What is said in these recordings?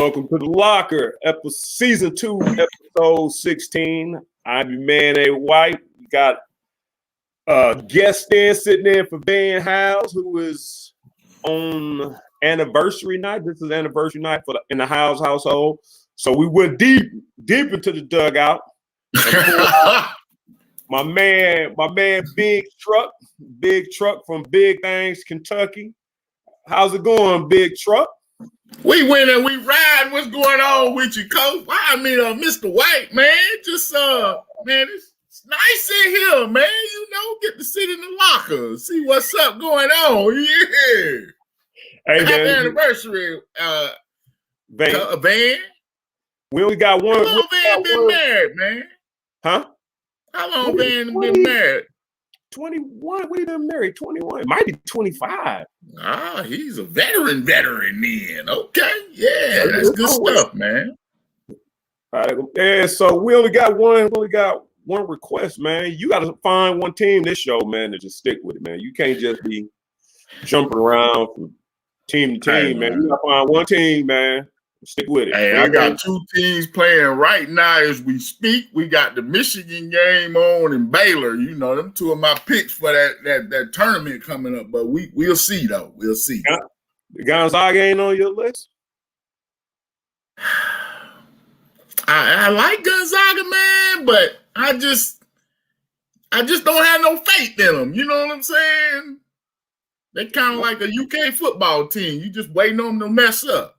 Welcome to the Locker, season 2, episode 16. I'm your man, A. White. We got a guest sitting in for Van House, who is on anniversary night. This is anniversary night in the House household. So we went deep into the dugout. My man, Big Truck from Big Things, Kentucky. How's it going, Big Truck? We win and we ride. What's going on with you, Coach? Mr. White, man. Just man, it's nice in here, man. You know, get to sit in the locker, see what's up going on. Yeah. Hey, happy anniversary, Van. We only got one. How long Van been married, man? Huh? How long Van been married? 21. We been married 21. It might be 25. Ah, he's a veteran then. Okay. Yeah, that's good stuff, man. All right. Yeah, so we only got one request, man. You got to find one team this show, man, to just stick with it, man. You can't just be jumping around from team to team, man. You got to find one team, man. Stick with it. Hey, I got two teams playing right now as we speak. We got the Michigan game on and Baylor. You know, them two of my picks for that tournament coming up. But we'll see, though. We'll see. The Gonzaga ain't on your list? I like Gonzaga, man, but I just don't have no faith in them. You know what I'm saying? They kind of like a UK football team. You just waiting on them to mess up.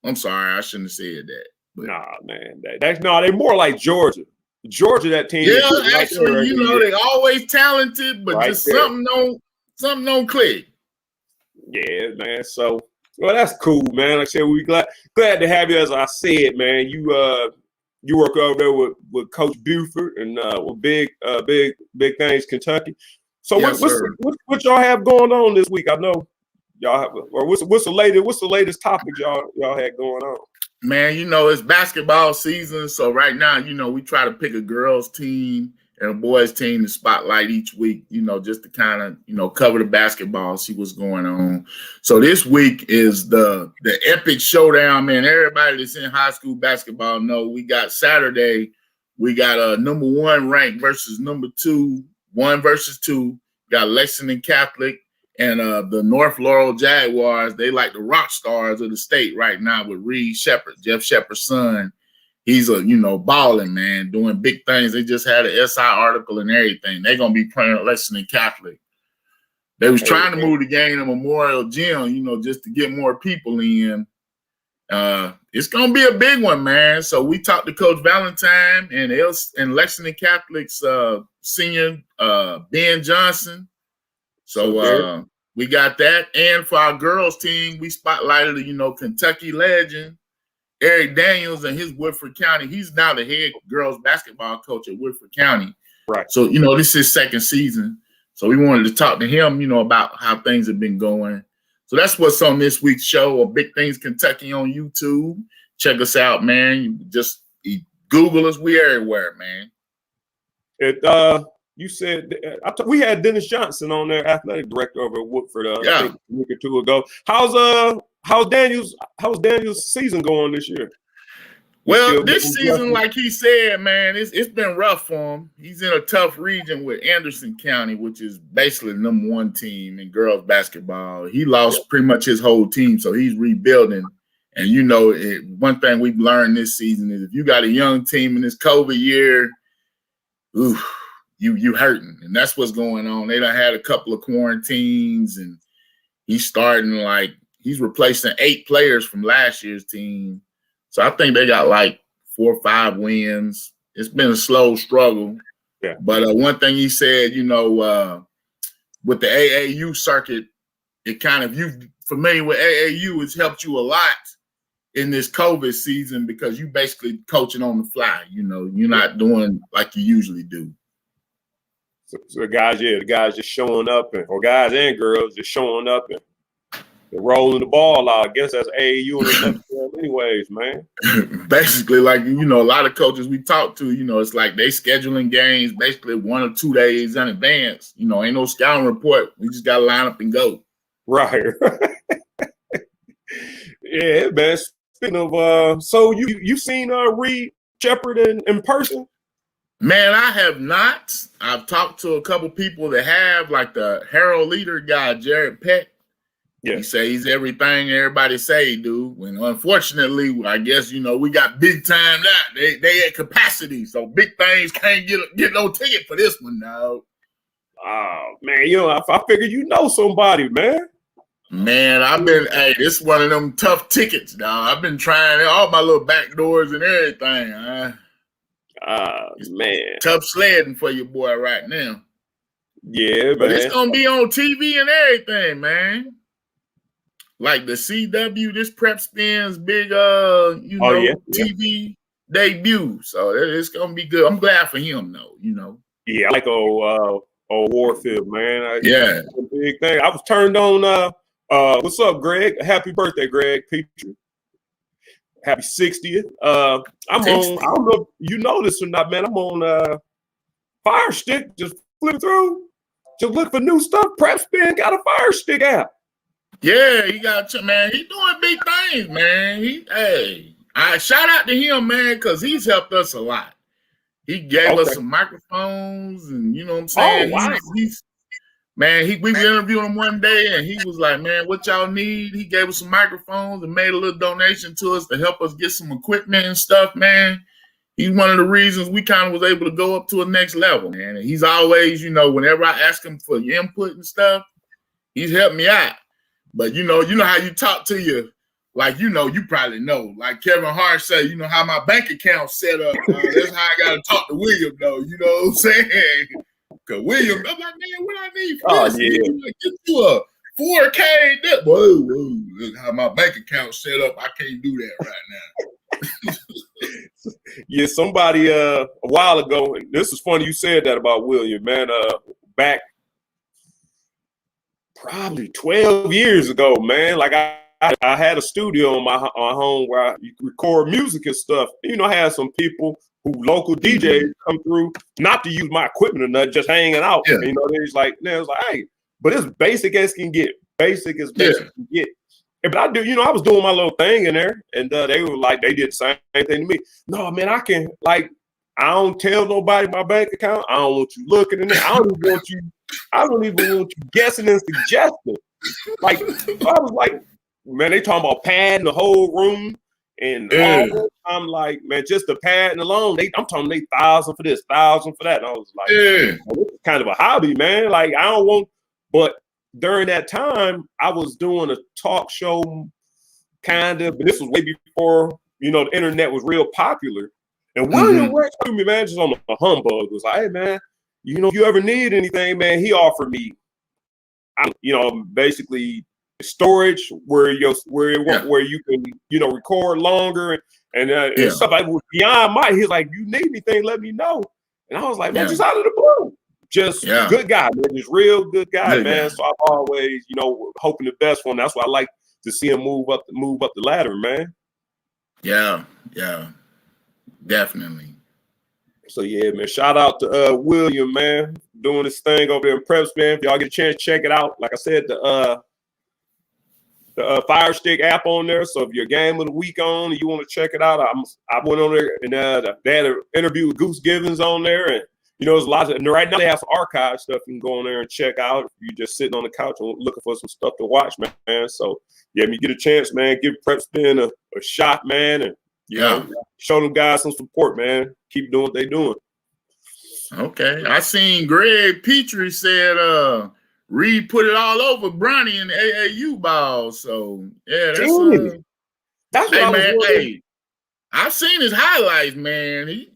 I'm sorry, I shouldn't have said that. But. Nah, man. They're more like Georgia. Georgia, that team. Yeah, actually, you know, they always talented, but right just something don't click. Yeah, man. So, well, that's cool, man. Like I said, we glad to have you. As I said, man, you work over there with Coach Buford and with Big Things Kentucky. So yes, what y'all have going on this week? I know. Y'all have, or what's the latest topic y'all had going on? Man, you know, it's basketball season, so right now, you know, we try to pick a girls team and a boys team to spotlight each week, you know, just to kind of, you know, cover the basketball, see what's going on. So this week is the epic showdown, man. Everybody that's in high school basketball know we got Saturday, we got number 1 ranked versus number 2, 1 versus 2. Got Lexington Catholic and the North Laurel Jaguars. They like the rock stars of the state right now with Reed Shepherd, Jeff Shepherd's son. He's balling, man, doing big things. They just had an SI article and everything. They're going to be playing at Lexington Catholic. They was trying to move the game to Memorial Gym, you know, just to get more people in. It's going to be a big one, man. So we talked to Coach Valentine and Lexington Catholic's senior Ben Johnson. So we got that. And for our girls team, we spotlighted, you know, Kentucky legend, Eric Daniels and his Woodford County. He's now the head girls basketball coach at Woodford County. Right. So, you know, this is his second season. So we wanted to talk to him, you know, about how things have been going. So that's what's on this week's show of Big Things Kentucky on YouTube. Check us out, man. Just Google us. We everywhere, man. You said we had Dennis Johnson on there, athletic director over at Woodford. I think a week or two ago. How's Daniel's season going this year? Well, this season, like he said, man, it's been rough for him. He's in a tough region with Anderson County, which is basically the number 1 team in girls basketball. He lost pretty much his whole team, so he's rebuilding. And you know, one thing we've learned this season is if you got a young team in this COVID year, you hurting, and that's what's going on. They done had a couple of quarantines, and he's replacing 8 players from last year's team. So I think they got like 4 or 5 wins. It's been a slow struggle. Yeah. But one thing he said, you know, with the AAU circuit, it kind of, you familiar with AAU, has helped you a lot in this COVID season because you basically coaching on the fly. You know, you're not doing like you usually do. So the guys just showing up, or guys and girls just showing up and rolling the ball out. I guess that's AAU and anyways, man. Basically, like, you know, a lot of coaches we talk to, you know, it's like they scheduling games basically 1 or 2 days in advance. You know, ain't no scouting report. We just got to line up and go. Right. Yeah, man. Speaking of, so you seen Reed Shepherd in person? Man, I have not. I've talked to a couple people that have, like the Herald Leader guy, Jared Peck. Yeah. He say he's everything everybody say he do. When unfortunately, I guess, we got big time now. They at capacity, so big things can't get no ticket for this one now. Oh man, I figured somebody, man. Man, this is one of them tough tickets, dog. I've been trying all my little back doors and everything. Man. Tough sledding for your boy right now. Yeah, but man. It's going to be on TV and everything, man. Like the CW, this Prep Spin's big, TV debut. So it's going to be good. I'm glad for him, though, Yeah, I like old Warfield, man. Yeah. Big thing. I was turned on. What's up, Greg? Happy birthday, Greg Petrie. Happy 60th. I'm on, I don't know if you know this or not, man. I'm on Fire Stick. Just flip through. Just look for new stuff. Prep Spin got a Fire Stick app. Yeah, he got man. He doing big things, man. I shout out to him, man, because he's helped us a lot. He gave us some microphones, and you know what I'm saying. Oh, wow. We were interviewing him one day, and he was like, "Man, what y'all need?" He gave us some microphones and made a little donation to us to help us get some equipment and stuff, man. He's one of the reasons we kind of was able to go up to a next level, man. And he's always, whenever I ask him for input and stuff, he's helped me out. But you know how you talk to you, like you probably know, like Kevin Hart said, how my bank account set up. That's how I gotta talk to William, though. You know what I'm saying? Cause William, I'm like, man, what I need for this? Yeah. Get you a 4K. Whoa, look how my bank account set up. I can't do that right now. Yeah, somebody a while ago. This is funny you said that about William, man. Back probably 12 years ago, man. Like I had a studio on my home where I record music and stuff. I had some people who local DJs come through, not to use my equipment or nothing, just hanging out. Yeah. They was like, hey, but it's basic as can get. Basic as basic can get. But I do, I was doing my little thing in there, and they were like, they did the same thing to me. No, man, I can, I don't tell nobody my bank account. I don't want you looking in there. I don't even want you guessing and suggesting. Like, I was like, man, they talking about padding the whole room. And I'm like, man, just the padding alone, I'm talking they $1,000 for this, $1,000 for that. And I was like, well, this is kind of a hobby, man. Like, I don't want, but during that time, I was doing a talk show, kind of, but this was way before, the internet was real popular. And William Rex to me, man, just on a humbug, was like, hey, man, if you ever need anything, man, he offered me, basically storage where you can, record longer and stuff like beyond my, he's like, you need anything, let me know. And I was like, man, just out of the blue. Just good guy, man. Just real good guy, man. So I'm always, hoping the best for him. That's why I like to see him move up the ladder, man. Yeah, definitely. So yeah, man. Shout out to William, man, doing this thing over there in Preps, man. If y'all get a chance, check it out. Like I said, the Fire Stick app on there. So if you're game of the week on and you want to check it out, I went on there and they had an interview with Goose Givens on there, and there's a lot of, and right now they have some archive stuff you can go on there and check out if you're just sitting on the couch and looking for some stuff to watch, man. So yeah, if you get a chance, man, give Prep Spin a shot, man, and show them guys some support, man. Keep doing what they're doing. Okay. I seen Greg Petrie said Reed put it all over Bronny in the AAU ball. So yeah, that's what I was wondering. I've seen his highlights, man.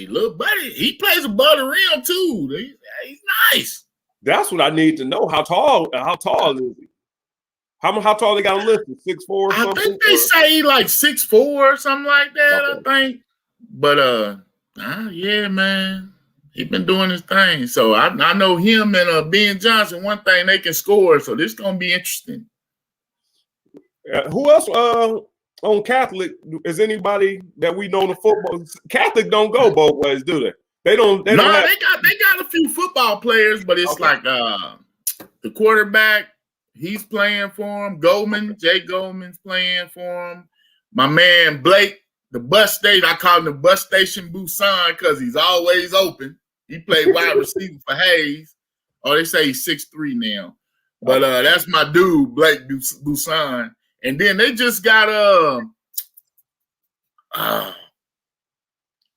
Little buddy, he plays above the rim too. He's nice. That's what I need to know. How tall is he? How tall they got him listed? 6'4" or something? I think they say like 6'4" or something like that, okay. I think. But yeah, man. He been doing his thing. So I know him and Ben Johnson, one thing, they can score. So this gonna be interesting. Who else on Catholic is anybody that we know in the football? Catholic don't go both ways, do they? They don't. They got a few football players, but it's like the quarterback. He's playing for him. Jay Goldman's playing for him. My man Blake, the bus station, I call him the bus station Busan because he's always open. He played wide receiver for Hayes. Oh, they say he's 6'3" now. But that's my dude, Blake Busan. And then they just got I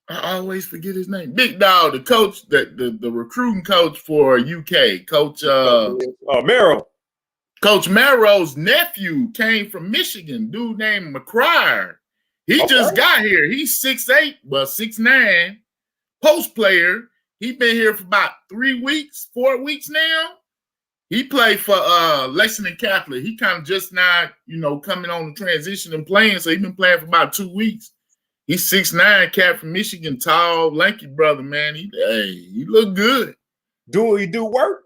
always forget his name. Big Dog, the coach, the recruiting coach for UK. Coach Merrill. Coach Merrill's nephew came from Michigan, dude named McCryer. He just got here. He's 6'8", but 6'9", post player. He's been here for about 4 weeks now. He played for Lexington Catholic. He kind of just now, coming on the transition and playing. So he's been playing for about 2 weeks. He's 6'9", cat from Michigan, tall, lanky brother, man. He look good. He do work?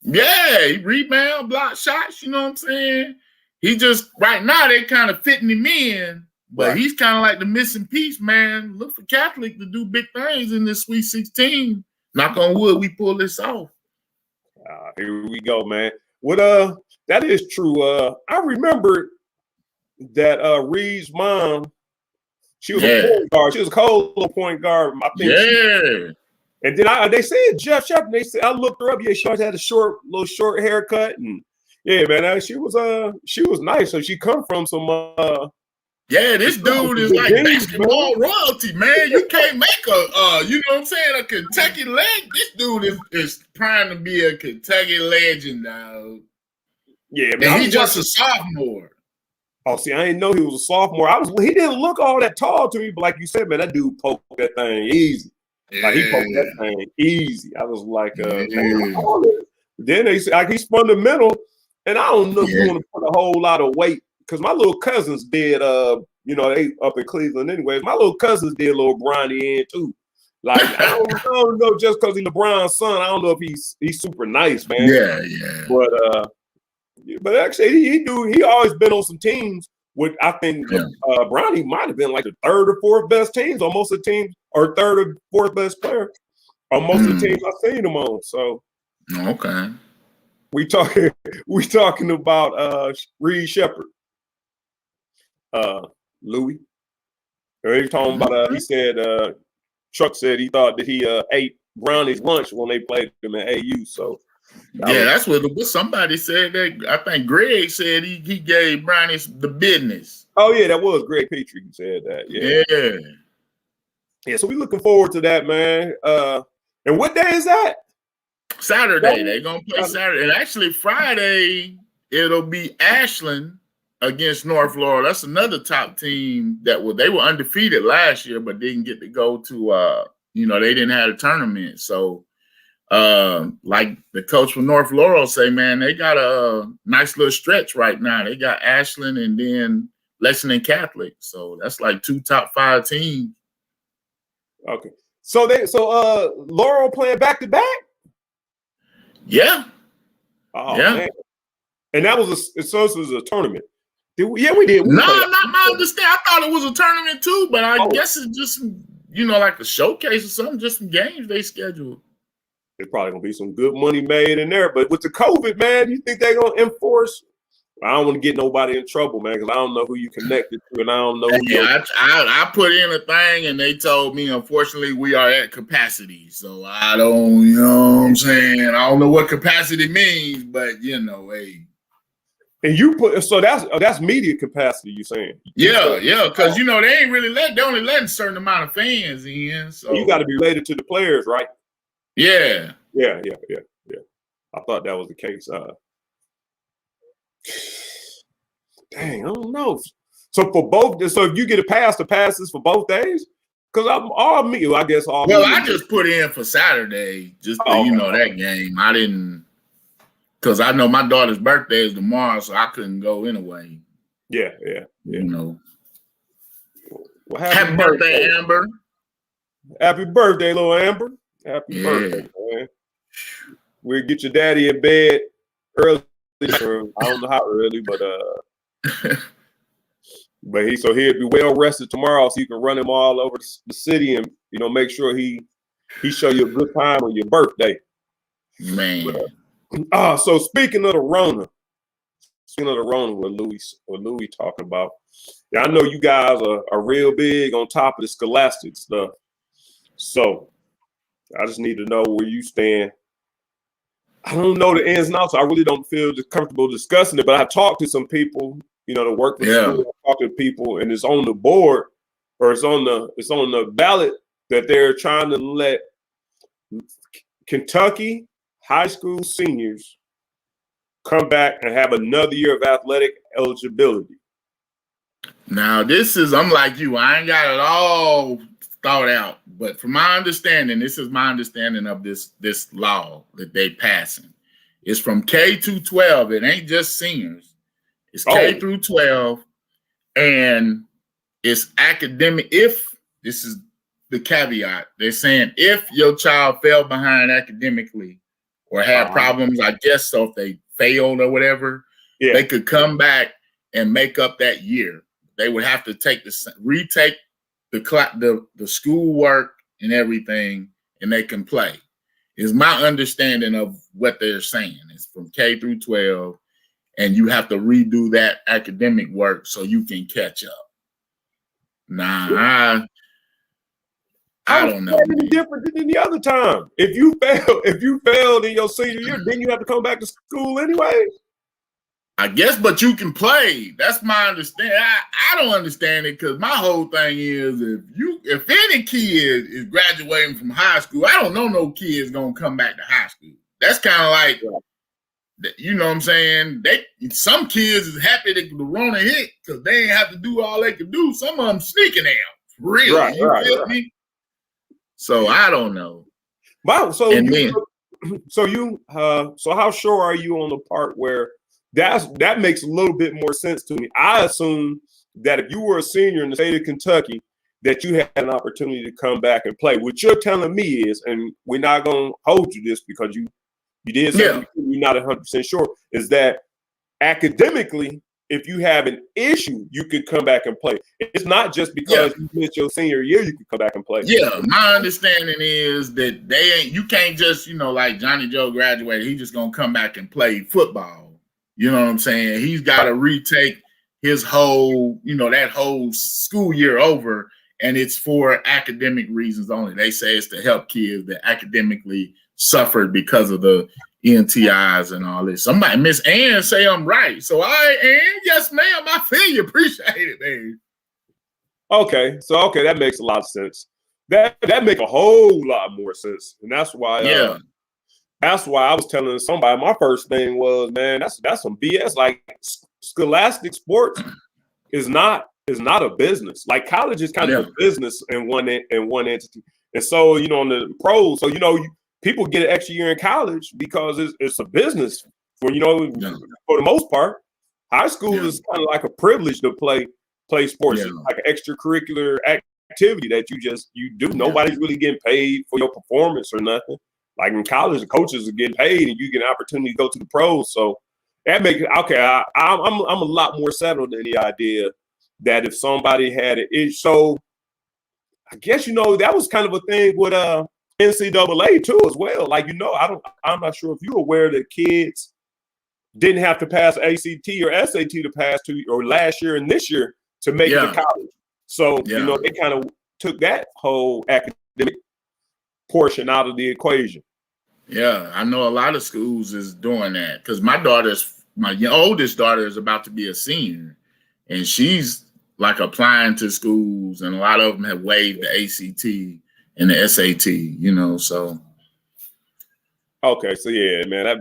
Yeah, he rebound, block shots, you know what I'm saying? He just, right now, they kind of fitting him in, but he's kind of like the missing piece, man. Look for Catholic to do big things in this Sweet 16. Knock on wood, we pull this off. Here we go, man. That is true. I remember that Reed's mom, she was a point guard. She was a cold little point guard. I think and then they said Jeff Shepard. They said I looked her up. Yeah, she always had a little short haircut, and yeah, man, she was nice. So she come from some. This dude is like basketball royalty, man. You can't make a Kentucky leg. This dude is trying to be a Kentucky legend now. Yeah, man, and he's just a sophomore. Oh, see, I didn't know he was a sophomore. He didn't look all that tall to me, but like you said, man, that dude poked that thing easy. Yeah. Like he poked that thing easy. I was like, then they said he's fundamental, and I don't know if you want to put a whole lot of weight because my little cousins did. They up in Cleveland anyway. My little cousins did a little Bronny in too. Like I don't know, just because he's LeBron's son, I don't know if he's super nice, man. Yeah. But actually, he always been on some teams with, I think Bronny might have been like the third or fourth best teams on most of the teams, or third or fourth best player on most of the teams I've seen him on. So okay, we talking about Reed Shepard, Louis. He's talking about he said Chuck said he thought that he ate Brownie's lunch when they played him at AU. So. That's what somebody said. That I think Greg said he gave Brownie the business. Oh yeah, that was Greg Petrie who said that. Yeah. So we're looking forward to that, man. And what day is that? Saturday. They're gonna play Saturday, and actually Friday it'll be Ashland against North Florida. That's another top team they were undefeated last year, but didn't get to go to. They didn't have a tournament, so. Like the coach from North Laurel say, man, they got a nice little stretch right now. They got Ashland and then Lexington Catholic. So that's like 2 top 5 teams. Okay. So Laurel playing back to back? Yeah. Oh, yeah. Man. And that was a tournament. We did. No, not my understanding. I thought it was a tournament too, but I guess it's just like a showcase or something, just some games they scheduled. There's probably gonna be some good money made in there, but with the COVID, man, you think they're gonna enforce? I don't want to get nobody in trouble, man, because I don't know who you connected to, and I don't know. I put in a thing, and they told me, unfortunately, we are at capacity. So I don't, you know what I'm saying? I don't know what capacity means, but hey. And you put that's media capacity. You saying? Yeah, because they ain't really they only letting a certain amount of fans in. So you got to be related to the players, right? Yeah. I thought that was the case. Dang, I don't know. So for both, if you get a pass, the passes for both days, because I guess all. Well, I just put in for Saturday, just that game. I didn't, because I know my daughter's birthday is tomorrow, so I couldn't go anyway. Yeah. Well, happy birthday, Amber. Happy birthday, little Amber. Happy birthday, man. We'll get your daddy in bed early. Or I don't know how early, but he'll be well rested tomorrow, so you can run him all over the city and make sure he show you a good time on your birthday. Man. So speaking of the Rona, Speaking of the Rona, what Louis talking about. Yeah, I know you guys are real big on top of the scholastic stuff. So I just need to know where you stand. I don't know the ins and outs. I really don't feel comfortable discussing it, but I talked to some people, that work with school. I talk to people, and it's on the board, or it's on the ballot that they're trying to let Kentucky high school seniors come back and have another year of athletic eligibility. Now, I'm like you. I ain't got it all thought out, but from my understanding, this is my understanding of this law that they passing. It's from K to 12. It ain't just seniors. It's K through 12, and it's academic. If this is the caveat, they're saying if your child fell behind academically or had problems, I guess so, if they failed or whatever, they could come back and make up that year. They would have to retake the schoolwork and everything, and they can play. Is my understanding of what they're saying. It's from K through 12, and you have to redo that academic work so you can catch up. Nah, I don't know. Any different than any other time? If you failed in your senior year, then you have to come back to school anyway. I guess, but you can play. That's my understanding. I don't understand it because my whole thing is if any kid is graduating from high school, I don't know no kid's gonna come back to high school. That's kind of like, you know what I'm saying? Some kids is happy that the Rona hit because they ain't have to do all they could do. Some of them sneaking out. Really, you feel me? So I don't know. Wow. So how sure are you on the part where that makes a little bit more sense to me? I assume that if you were a senior in the state of Kentucky, that you had an opportunity to come back and play. What you're telling me is, and we're not going to hold you this because you did something you're not 100% sure, is that academically, if you have an issue, you could come back and play. It's not just because you missed your senior year, you could come back and play. Yeah, my understanding is that you can't just, like Johnny Joe graduated, he's just going to come back and play football. You know what I'm saying? He's got to retake his whole, that whole school year over, and it's for academic reasons only. They say it's to help kids that academically suffered because of the NTIs and all this. Somebody, Miss Ann, say I'm right. So Ann, yes, ma'am, I feel you. Appreciate it, man. Okay, that makes a lot of sense. That makes a whole lot more sense, and that's why. That's why I was telling somebody, my first thing was, man, that's some BS. Like scholastic sports is not a business. Like college is kind of a business in one entity. And so, on the pros, so people get an extra year in college because it's a business for for the most part. High school is kind of like a privilege to play sports. It's like an extracurricular activity that you do. Nobody's really getting paid for your performance or nothing. Like in college, the coaches are getting paid, and you get an opportunity to go to the pros. So that makes it okay. I'm a lot more settled in the idea that if somebody had it, so I guess that was kind of a thing with NCAA too as well. Like I'm not sure if you're aware that kids didn't have to pass ACT or SAT to pass or last year and this year to make it to college. So they kind of took that whole academic portion out of the equation. Yeah, I know a lot of schools is doing that because my oldest daughter is about to be a senior, and she's like applying to schools, and a lot of them have waived the ACT and the SAT. So. Okay, so yeah, man,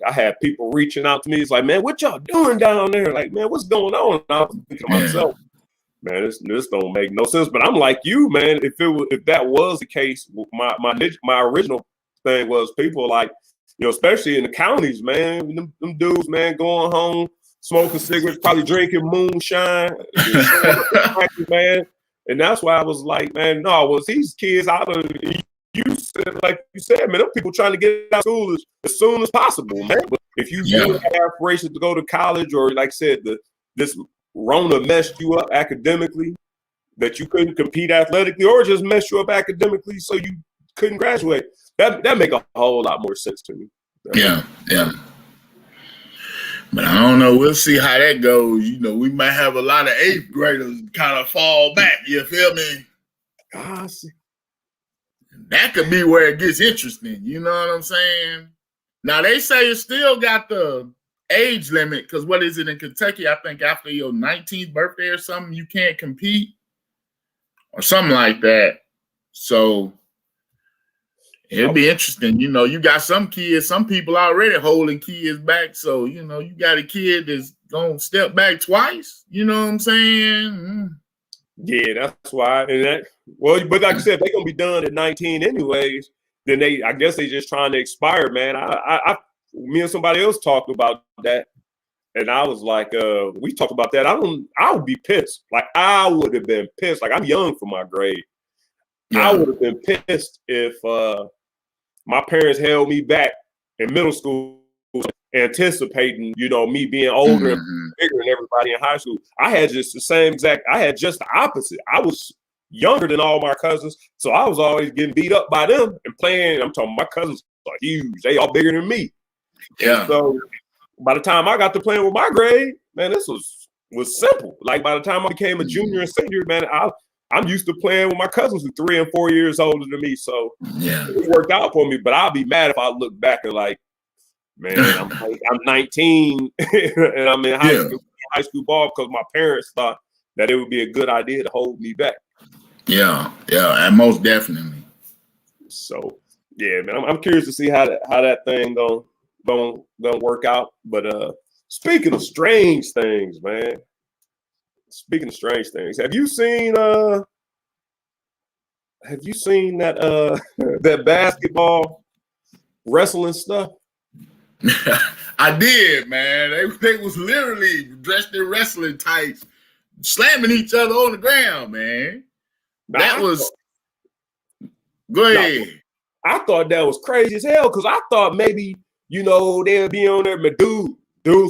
I had people reaching out to me. It's like, man, what y'all doing down there? Like, man, what's going on? And I was thinking to myself, man, this don't make no sense. But I'm like you, man. If that was the case, my original thing was people like, especially in the counties, man, them dudes, man, going home, smoking cigarettes, probably drinking moonshine, man. And that's why I was like, man, no, was these kids out of like you said, man, them people trying to get out of school as soon as possible, man. But if you really have aspirations to go to college, or like I said, this Rona messed you up academically, that you couldn't compete athletically, or just messed you up academically so you couldn't graduate, that make a whole lot more sense to me. Yeah. But I don't know. We'll see how that goes. You know, we might have a lot of 8th graders kind of fall back. You feel me? Gosh. That could be where it gets interesting. You know what I'm saying? Now, they say it still got the age limit because what is it in Kentucky? I think after your 19th birthday or something, you can't compete or something like that. So it'll be interesting. You know, you got some kids, some people already holding kids back. So, you know, you got a kid that's going to step back twice. You know what I'm saying? Yeah, that's why. And that, well, but like I said, they're going to be done at 19 anyways. Then I guess they just trying to expire, man. Me and somebody else talked about that. And I was like, we talked about that. I would be pissed. Like, I would have been pissed. Like, I'm young for my grade. Yeah. I would have been pissed if my parents held me back in middle school, anticipating, you know, me being older and bigger than everybody in high school. I had just the opposite. I was younger than all my cousins, so I was always getting beat up by them and playing. I'm talking, my cousins are huge. They all bigger than me. Yeah. And so by the time I got to playing with my grade, man, this was simple. Like, by the time I became a junior and senior, man, I'm used to playing with my cousins who 3 and 4 years older than me. So yeah, it worked out for me. But I'll be mad if I look back and like, man, I'm 19 and I'm in high school ball because my parents thought that it would be a good idea to hold me back. Yeah, and most definitely. So yeah, man, I'm curious to see how that thing gonna work out. But speaking of strange things, man. Speaking of strange things, have you seen that that basketball wrestling stuff? I did, man. They was literally dressed in wrestling tights, slamming each other on the ground, man. Go ahead. I thought that was crazy as hell because I thought maybe, you know, they'd be on there, but dudes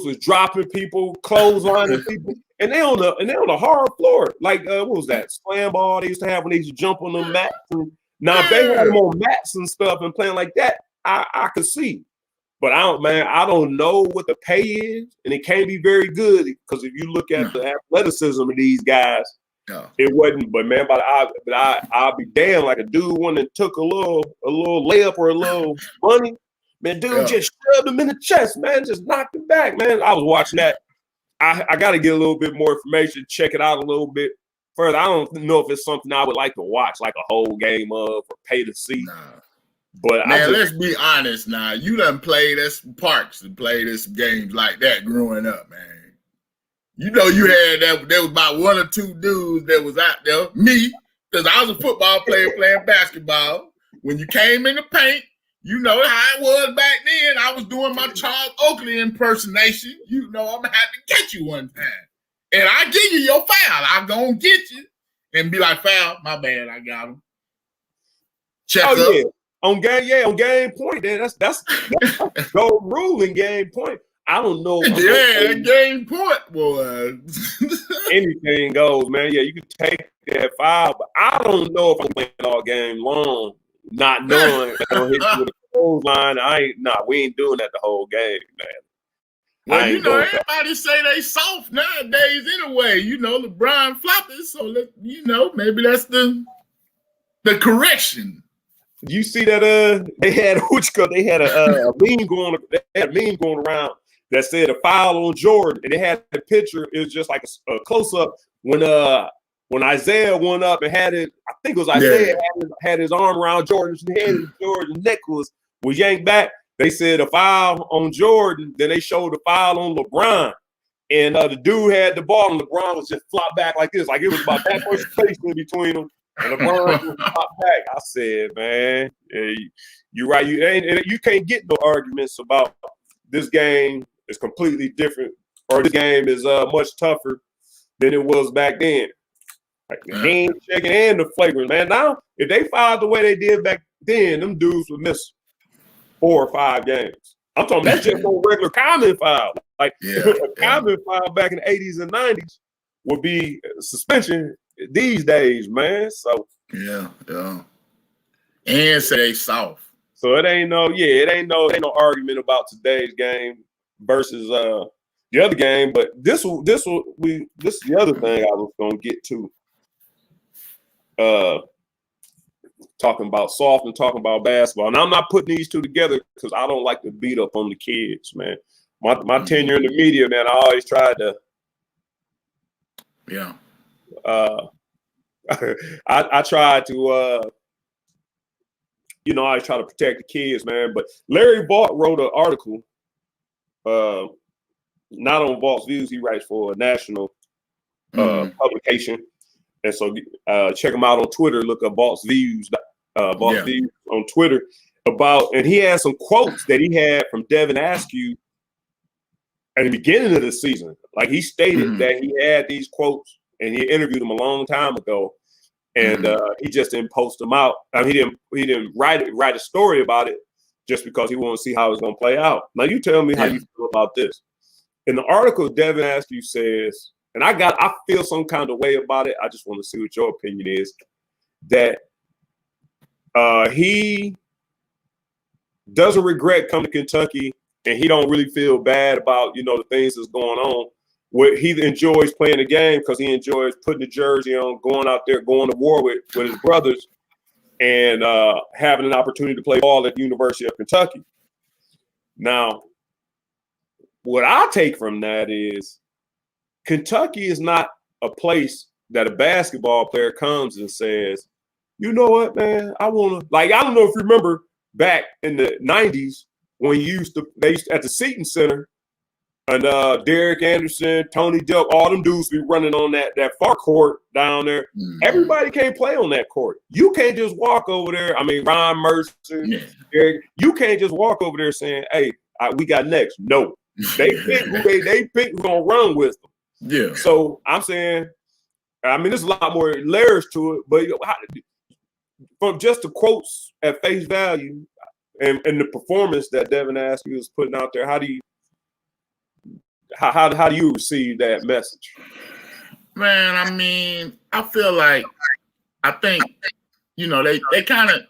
was dropping people, clotheslining people, and they on the hard floor. Like what was that slam ball they used to have when they used to jump on them mats? And now if they had them on mats and stuff and playing like that, I could see. But I don't know what the pay is, and it can't be very good because if you look at the athleticism of these guys, it wasn't. But man, I'll be damned like a dude went and took a little layup or a little money. Man, dude just shoved him in the chest, man, just knocked him back, man. I was watching that. I got to get a little bit more information, check it out a little bit further. I don't know if it's something I would like to watch, like a whole game of or pay to see. Nah. But man, let's be honest now. You done played at some parks and played at some games like that growing up, man. You know you had that. There was about 1 or 2 dudes that was out there. Me, because I was a football player playing basketball. When you came in the paint, you know how it was back then. I was doing my Charles Oakley impersonation. You know I'm going to have to get you one time. And I give you your foul. I'm going to get you. And be like, foul, my bad, I got him. Check up. Yeah. On game point, then that's no rule in game point. I don't know. Game point, boy. Anything goes, man. Yeah, you can take that foul, but I don't know if I'm playing all game long, not knowing that I'll hit you with a clothesline. We ain't doing that the whole game, man. Well, you know, everybody say they soft nowadays anyway. You know, LeBron flopping, so maybe that's the correction. You see that they had a meme going around that said a foul on Jordan, and they had the picture. It was just like a close up when Isaiah went up and had it. I think it was Isaiah had his arm around Jordan's head, and Jordan's neck was yanked back. They said a foul on Jordan. Then they showed a foul on LeBron, and the dude had the ball, and LeBron was just flopped back like this, like it was about that much space in between them. And LeBron was flopped back. I said, man, you're right. You can't get no arguments about this game is completely different, or this game is much tougher than it was back then. Like the game checking and the flagrant, man. Now, if they fouled the way they did back then, them dudes would miss 4 or 5 games. I'm talking that's just no regular common foul. Like a common foul back in the 80s and 90s would be suspension these days, man. So yeah. And say they soft. So it ain't no argument about today's game versus the other game, but this is the other thing I was gonna get to. Talking about soft and talking about basketball. And I'm not putting these two together because I don't like to beat up on the kids, man. My tenure in the media, man, I always tried to I tried to I try to protect the kids, man. But Larry Vaught wrote an article, not on Vaught's Views, he writes for a national publication. And so check him out on Twitter. Look up Vaught's Views, Views on Twitter and he had some quotes that he had from Devin Askew at the beginning of the season. Like he stated that he had these quotes and he interviewed him a long time ago, and he just didn't post them out. I mean, he didn't write a story about it just because he wanted to see how it's going to play out. Now you tell me how you feel about this. In the article, Devin Askew says, and I feel some kind of way about it. I just want to see what your opinion is. That he doesn't regret coming to Kentucky, and he don't really feel bad about the things that's going on. Where he enjoys playing the game because he enjoys putting the jersey on, going out there, going to war with his brothers, and having an opportunity to play ball at the University of Kentucky. Now, what I take from that is Kentucky is not a place that a basketball player comes and says, you know what, man, I want to, I don't know if you remember back in the 90s when they used to at the Seton Center, and Derek Anderson, Tony Delk, all them dudes be running on that far court down there. Everybody can't play on that court. You can't just walk over there. I mean, Ryan Mercer, Derek, you can't just walk over there saying, hey, we got next. No. They pick who's going to run with them. Yeah. So I'm saying, I mean, there's a lot more layers to it, but from just the quotes at face value and the performance that Devin Askew is putting out there, how do you receive that message? Man, I mean, I think, they kind of,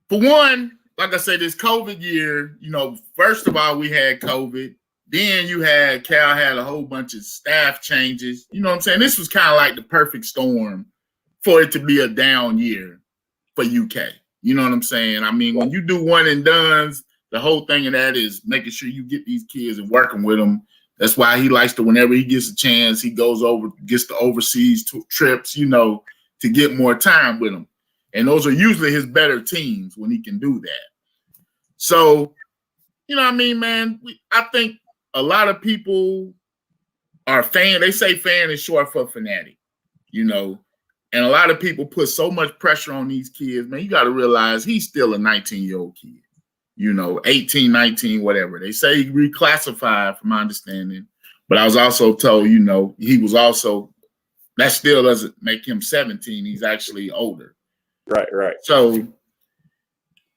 for one, like I said, this COVID year, first of all, we had COVID. Then Cal had a whole bunch of staff changes. You know what I'm saying? This was kind of like the perfect storm for it to be a down year for UK. You know what I'm saying? I mean, when you do one and dones, the whole thing of that is making sure you get these kids and working with them. That's why he likes to, whenever he gets a chance, he goes over, gets the overseas trips, to get more time with them. And those are usually his better teams when he can do that. So, what I mean, man, I think a lot of people are they say fan is short for fanatic, and a lot of people put so much pressure on these kids, man. You got to realize he's still a 19-year-old kid. 18, 19, whatever. They say he reclassified, from my understanding. But I was also told, he was also, that still doesn't make him 17. He's actually older. Right. So,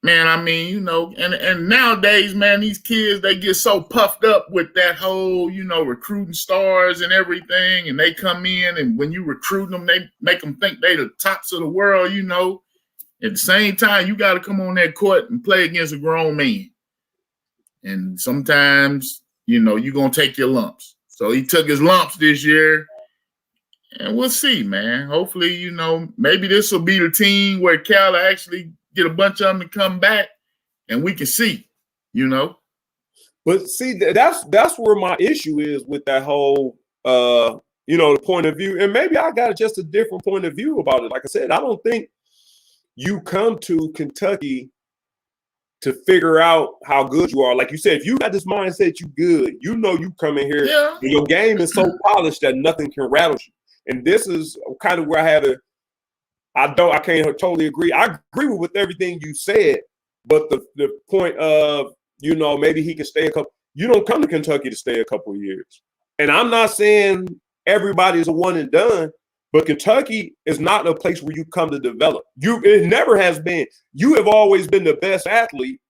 man, I mean, and nowadays, man, these kids, they get so puffed up with that whole, recruiting stars and everything. And they come in, and when you recruit them, they make them think they the tops of the world, At the same time, you got to come on that court and play against a grown man. And sometimes, you're going to take your lumps. So he took his lumps this year. And we'll see, man. Hopefully, maybe this will be the team where Cal actually get a bunch of them to come back and we can see, But see, that's where my issue is with that whole, the point of view. And maybe I got just a different point of view about it. Like I said, I don't think you come to Kentucky to figure out how good you are. Like you said, if you got this mindset, you good. You come in here and your game is so polished that nothing can rattle you. And this is kind of where I can't totally agree. I agree with everything you said, but the point of, maybe he can stay a couple. You don't come to Kentucky to stay a couple of years. And I'm not saying everybody's a one and done. But Kentucky is not a place where you come to develop. It never has been. You have always been the best athlete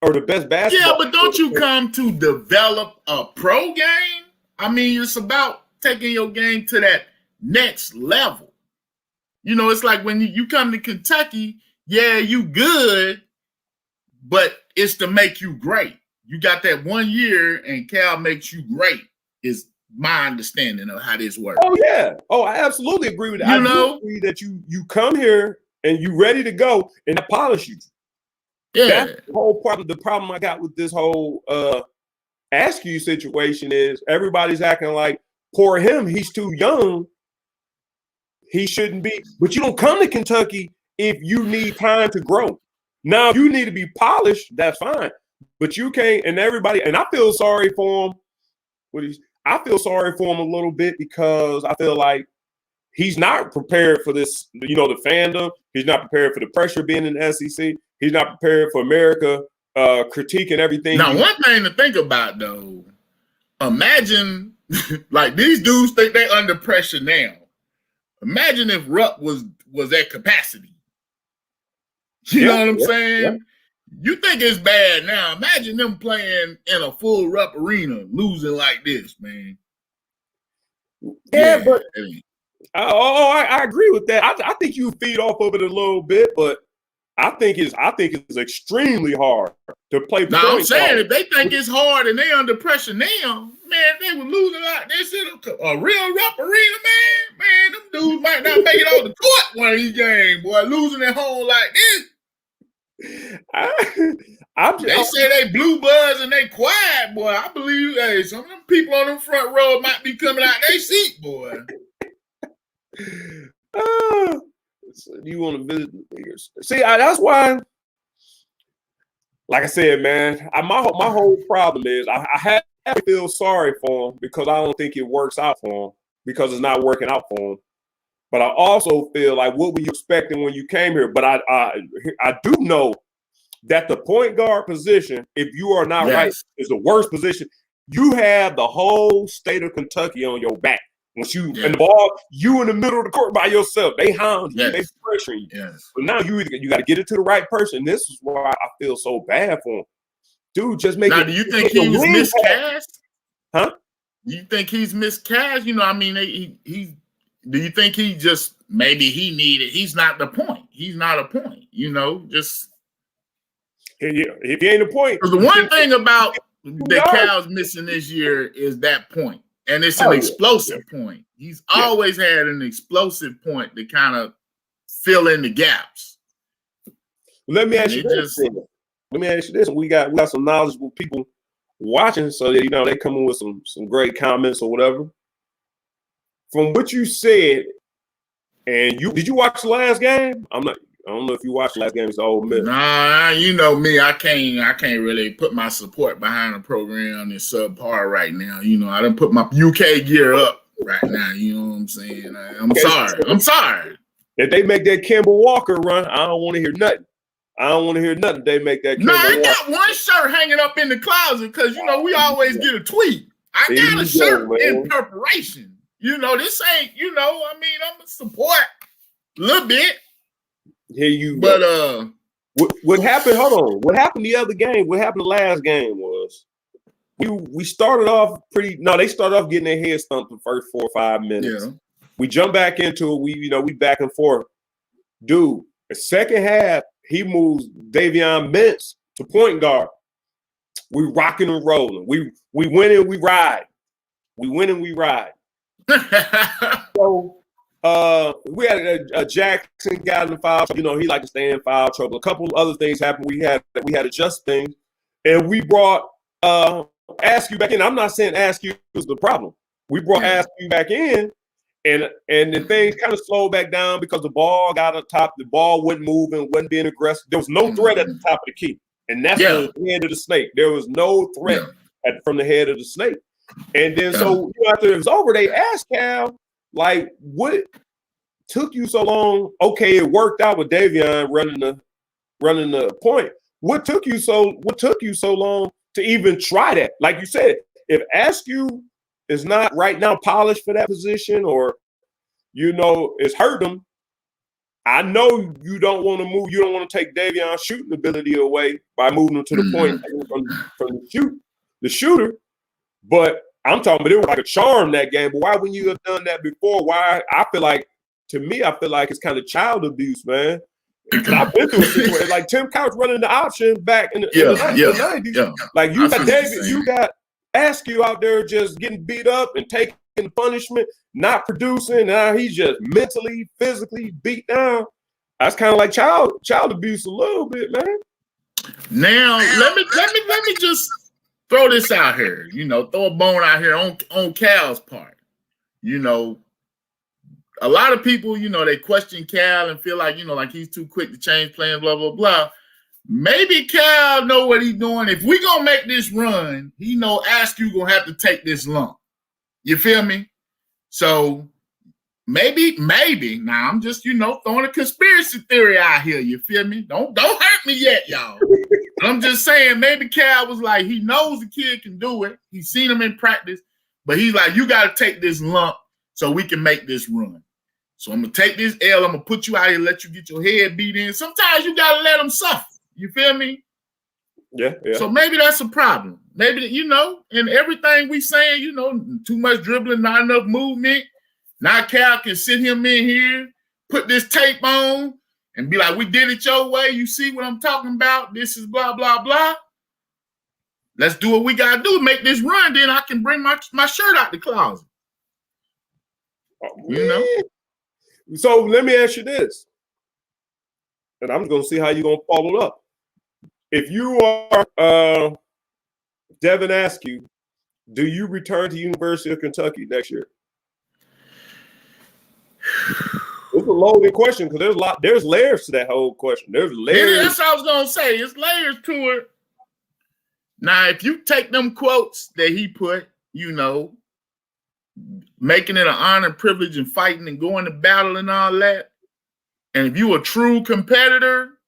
or the best basketball. Yeah, but don't you come to develop a pro game? I mean, it's about taking your game to that next level. It's like when you come to Kentucky, you good, but it's to make you great. You got that 1 year and Cal makes you great. is my understanding of how this works. Oh yeah. Oh, I absolutely agree with that. You I do know? agree that you come here and you ready to go and I polish you. Yeah. That's the whole problem. The problem I got with this whole Askew situation is everybody's acting like poor him. He's too young. He shouldn't be. But you don't come to Kentucky if you need time to grow. Now, if you need to be polished, that's fine. But you can't. And everybody, and I feel sorry for him. I feel sorry for him a little bit because I feel like he's not prepared for this, the fandom. He's not prepared for the pressure being in the SEC. He's not prepared for America critiquing everything. Now, one thing to think about, though, imagine, like, these dudes think they're under pressure now. Imagine if Rupp was at capacity. You know what I'm saying? Yeah. You think it's bad now. Imagine them playing in a full Rupp arena, losing like this, man. Yeah, but I agree with that. I think you feed off of it a little bit, but I think it's extremely hard to play. Now I'm saying if they think it's hard and they under pressure now, man, they were losing like this in a real Rupp arena, man. Man, them dudes might not make it on the court one of these games, boy. Losing at home like this. They say they blue buzz and they quiet, boy. I believe some of them people on the front row might be coming out their seat, boy. You want to visit the leaders? See, that's why. Like I said, man, my whole problem is I have to feel sorry for him because I don't think it works out for him because it's not working out for him. But I also feel like what were you expecting when you came here? But I do know that the point guard position, if you are not right, is the worst position. You have the whole state of Kentucky on your back. Once you and the ball, you in the middle of the court by yourself. They hound you, they pressure you. Yes. But now you got to get it to the right person. This is why I feel so bad for him. Dude, just make now, it. Do you think he was miscast? Huh? You think he's miscast? You know, I mean, he do you think he just maybe he's not the point. He's not a point, just if he ain't a point. Because the one thing about that Cal's missing this year is that point. And it's an explosive point. He's always had an explosive point to kind of fill in the gaps. Let me ask you this. We got some knowledgeable people watching, so that they come in with some great comments or whatever. From what you said, and did you watch the last game? I don't know if you watched the last game. It's Ole Miss. Nah, you know me. I can't really put my support behind a program that's subpar right now. I done put my UK gear up right now. You know what I'm saying? I'm sorry. If they make that Kemba Walker run, I don't want to hear nothing. If they make that. I got one shirt hanging up in the closet because we always get a tweet. I got a shirt in preparation. This ain't. I'm gonna support a little bit. Here you but go. What happened? Hold on. What happened the other game? What happened the last game was we started off pretty. No, they started off getting their head stumped the first 4 or 5 minutes. Yeah. We jumped back into it. We back and forth. Dude, the second half, he moves Davion Mintz to point guard. We rocking and rolling. We win and we ride. We win and we ride. So. We had a Jackson got in foul trouble. He like to stay in foul trouble. A couple of other things happened. We had adjust things, and we brought Askew back in. I'm not saying Askew was the problem. We brought Askew back in, and the things kind of slowed back down because the ball got up top. The ball wasn't moving, wasn't being aggressive. There was no threat at the top of the key, and that's the head of the snake. There was no threat from the head of the snake. And then so after it was over, they asked Cal. Like, what took you so long? Okay, it worked out with Davion running the point. What took you so long to even try that? Like you said, if Askew is not right now polished for that position, or it's hurt him. I know you don't want to move. You don't want to take Davion's shooting ability away by moving him to the point from the shooter, but. I'm talking about it was like a charm that game, but why wouldn't you have done that before? Why? I feel like it's kind of child abuse, man. I've been through a situation like Tim Couch running the option back in the 90s. Yeah. Like you got David, Askew out there just getting beat up and taking punishment, not producing. Now he's just mentally, physically beat down. That's kind of like child abuse a little bit, man. Now let me just throw this out here. Throw a bone out here on Cal's part. A lot of people, they question Cal and feel like, like he's too quick to change plans, blah, blah, blah. Maybe Cal know what he's doing. If we gonna make this run, he know Askew gonna have to take this lump. You feel me? So maybe. Now I'm just, throwing a conspiracy theory out here. You feel me? Don't hurt me yet, y'all. I'm just saying, maybe Cal was like, he knows the kid can do it. He's seen him in practice, but he's like, you got to take this lump so we can make this run. So I'm going to take this L. I'm going to put you out here, let you get your head beat in. Sometimes you got to let them suffer. You feel me? Yeah. So maybe that's a problem. Maybe, and everything we saying, too much dribbling, not enough movement. Now Cal can sit him in here, put this tape on, and be like, we did it your way. You see what I'm talking about? This is blah, blah, blah. Let's do what we got to do. Make this run. Then I can bring my shirt out the closet. So let me ask you this. And I'm going to see how you're going to follow it up. If you are Devin Askew, do you return to University of Kentucky next year? It's a loaded question because there's layers to that whole question. There's layers. That's what I was gonna say. It's layers to it. Now, if you take them quotes that he put, making it an honor and privilege and fighting and going to battle and all that, and if you a true competitor,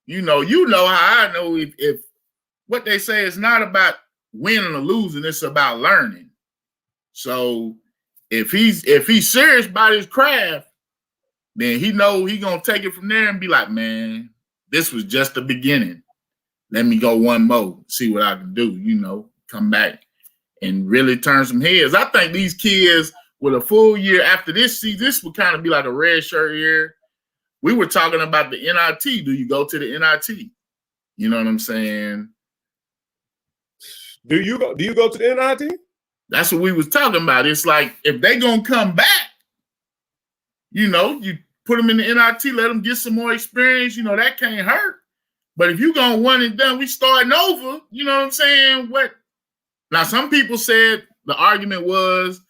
you know how I know if what they say is not about winning or losing, it's about learning. So if he's serious about his craft, then he know he gonna take it from there and be like, man, this was just the beginning. Let me go one more, see what I can do, come back and really turn some heads. I think these kids with a full year after this season, this would kind of be like a red shirt year. We were talking about the NIT. Do you go to the NIT? You know what I'm saying? Do you go to the NIT? That's what we was talking about. It's like if they gonna come back, you put them in the NIT, let them get some more experience. That can't hurt. But if you gonna one and done, we starting over. You know what I'm saying? Now, some people said the argument was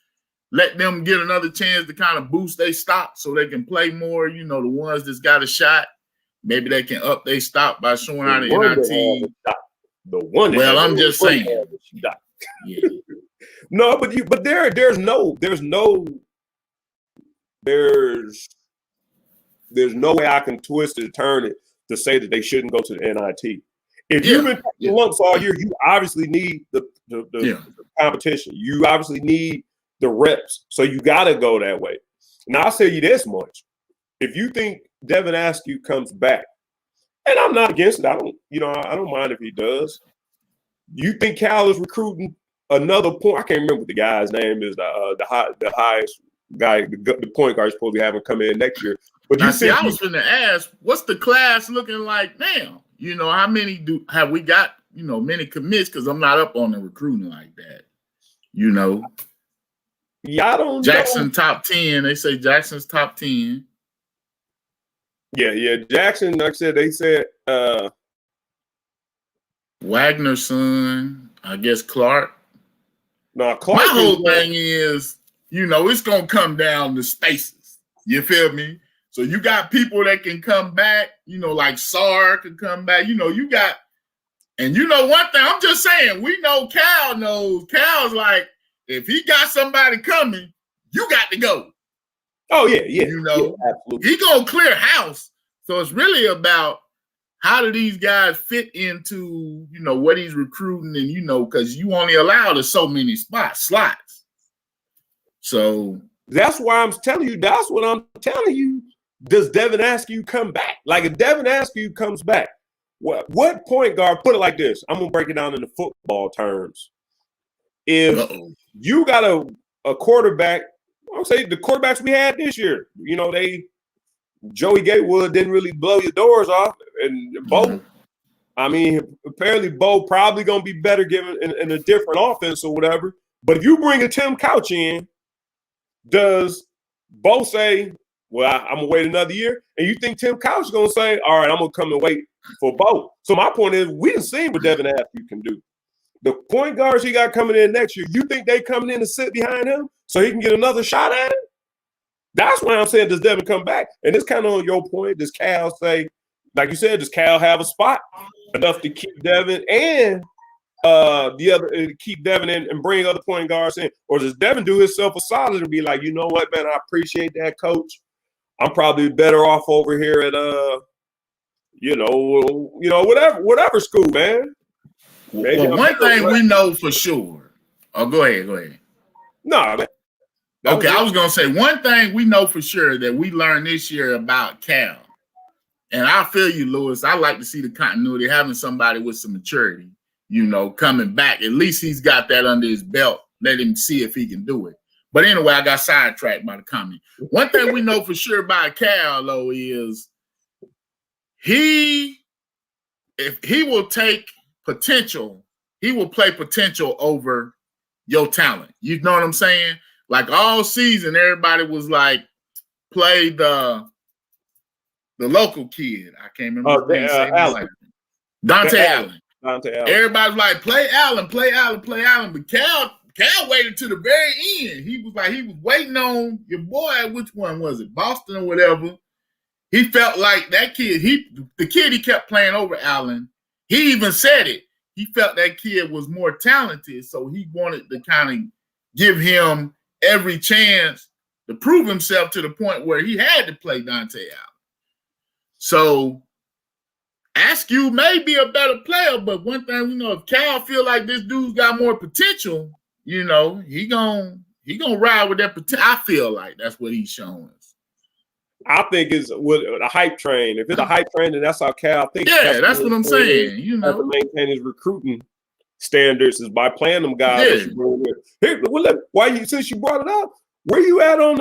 let them get another chance to kind of boost their stock so they can play more. The ones that's got a shot, maybe they can up their stock by showing out the NIT. The one. Well, I'm just saying. Yeah. No, but there's no way I can twist it and turn it to say that they shouldn't go to the NIT. If you've been taking lumps all year, you obviously need the competition. You obviously need the reps. So you got to go that way. Now, I'll tell you this much. If you think Devin Askew comes back, and I'm not against it, I don't mind if he does. You think Cal is recruiting another point? I can't remember what the guy's name is. The highest guy, the point guard is supposed to be having come in next year. But I was going to ask, what's the class looking like now? How many have we got? Many commits because I'm not up on the recruiting like that. Yeah, I don't. Jackson top 10. They say Jackson's top 10. Yeah. Jackson, like I said, they said Wagner's son, I guess Clark. No, Clark. My whole thing is, it's gonna come down to spaces. You feel me? So you got people that can come back, like Sar can come back. You got, and one thing, I'm just saying, we know Cal knows. Cal's like, if he got somebody coming, you got to go. Oh, yeah. Yeah, absolutely. He gonna clear house. So it's really about how do these guys fit into, what he's recruiting and, because you only allowed so many slots. So that's why I'm telling you, that's what I'm telling you. Does Devin Askew come back? Like if Devin Askew comes back, what point guard, put it like this, I'm going to break it down into football terms. If you got a quarterback, I'll say the quarterbacks we had this year, Joey Gatewood didn't really blow your doors off, and both. I mean, apparently Bo probably gonna be better given in a different offense or whatever. But if you bring a Tim Couch in, does Bo say, "Well, I'm gonna wait another year"? And you think Tim Couch is gonna say, "All right, I'm gonna come and wait for Bo"? So my point is, we didn't see what Devin Askew can do. The point guards he got coming in next year, you think they coming in to sit behind him so he can get another shot at it? That's why I'm saying, does Devin come back? And it's kind of on your point. Does Cal say, like you said, does Cal have a spot enough to keep Devin and the other keep Devin in and bring other point guards in? Or does Devin do himself a solid and be like, you know what, man, I appreciate that, coach. I'm probably better off over here at whatever school, man. Well, one thing we know for sure. Oh, go ahead. No, man. Okay, I was gonna say one thing we know for sure that we learned this year about Cal, and I feel you, Lewis. I like to see the continuity, having somebody with some maturity, coming back. At least he's got that under his belt. Let him see if he can do it. But anyway, I got sidetracked by the comment. One thing we know for sure about Cal, though, is if he will take potential, he will play potential over your talent. You know what I'm saying? Like all season, everybody was like, play the local kid. I can't remember. Allen. Dante Allen. Dante Allen. Everybody's like, play Allen. But Cal waited to the very end. He was waiting on your boy. Which one was it? Boston or whatever. He felt like that kid, the kid he kept playing over Allen, he even said it. He felt that kid was more talented, so he wanted to kind of give him every chance to prove himself to the point where he had to play Dante Allen. So Askew may be a better player, but one thing we know, if Cal feel like this dude's got more potential, he gonna ride with that potential. I feel like that's what he's showing us. I think it's with a hype train. If it's a hype train, then that's how Cal thinks. Yeah, that's what I'm saying. To maintain his recruiting standards is by playing them guys. Yeah. Since you brought it up, where you at on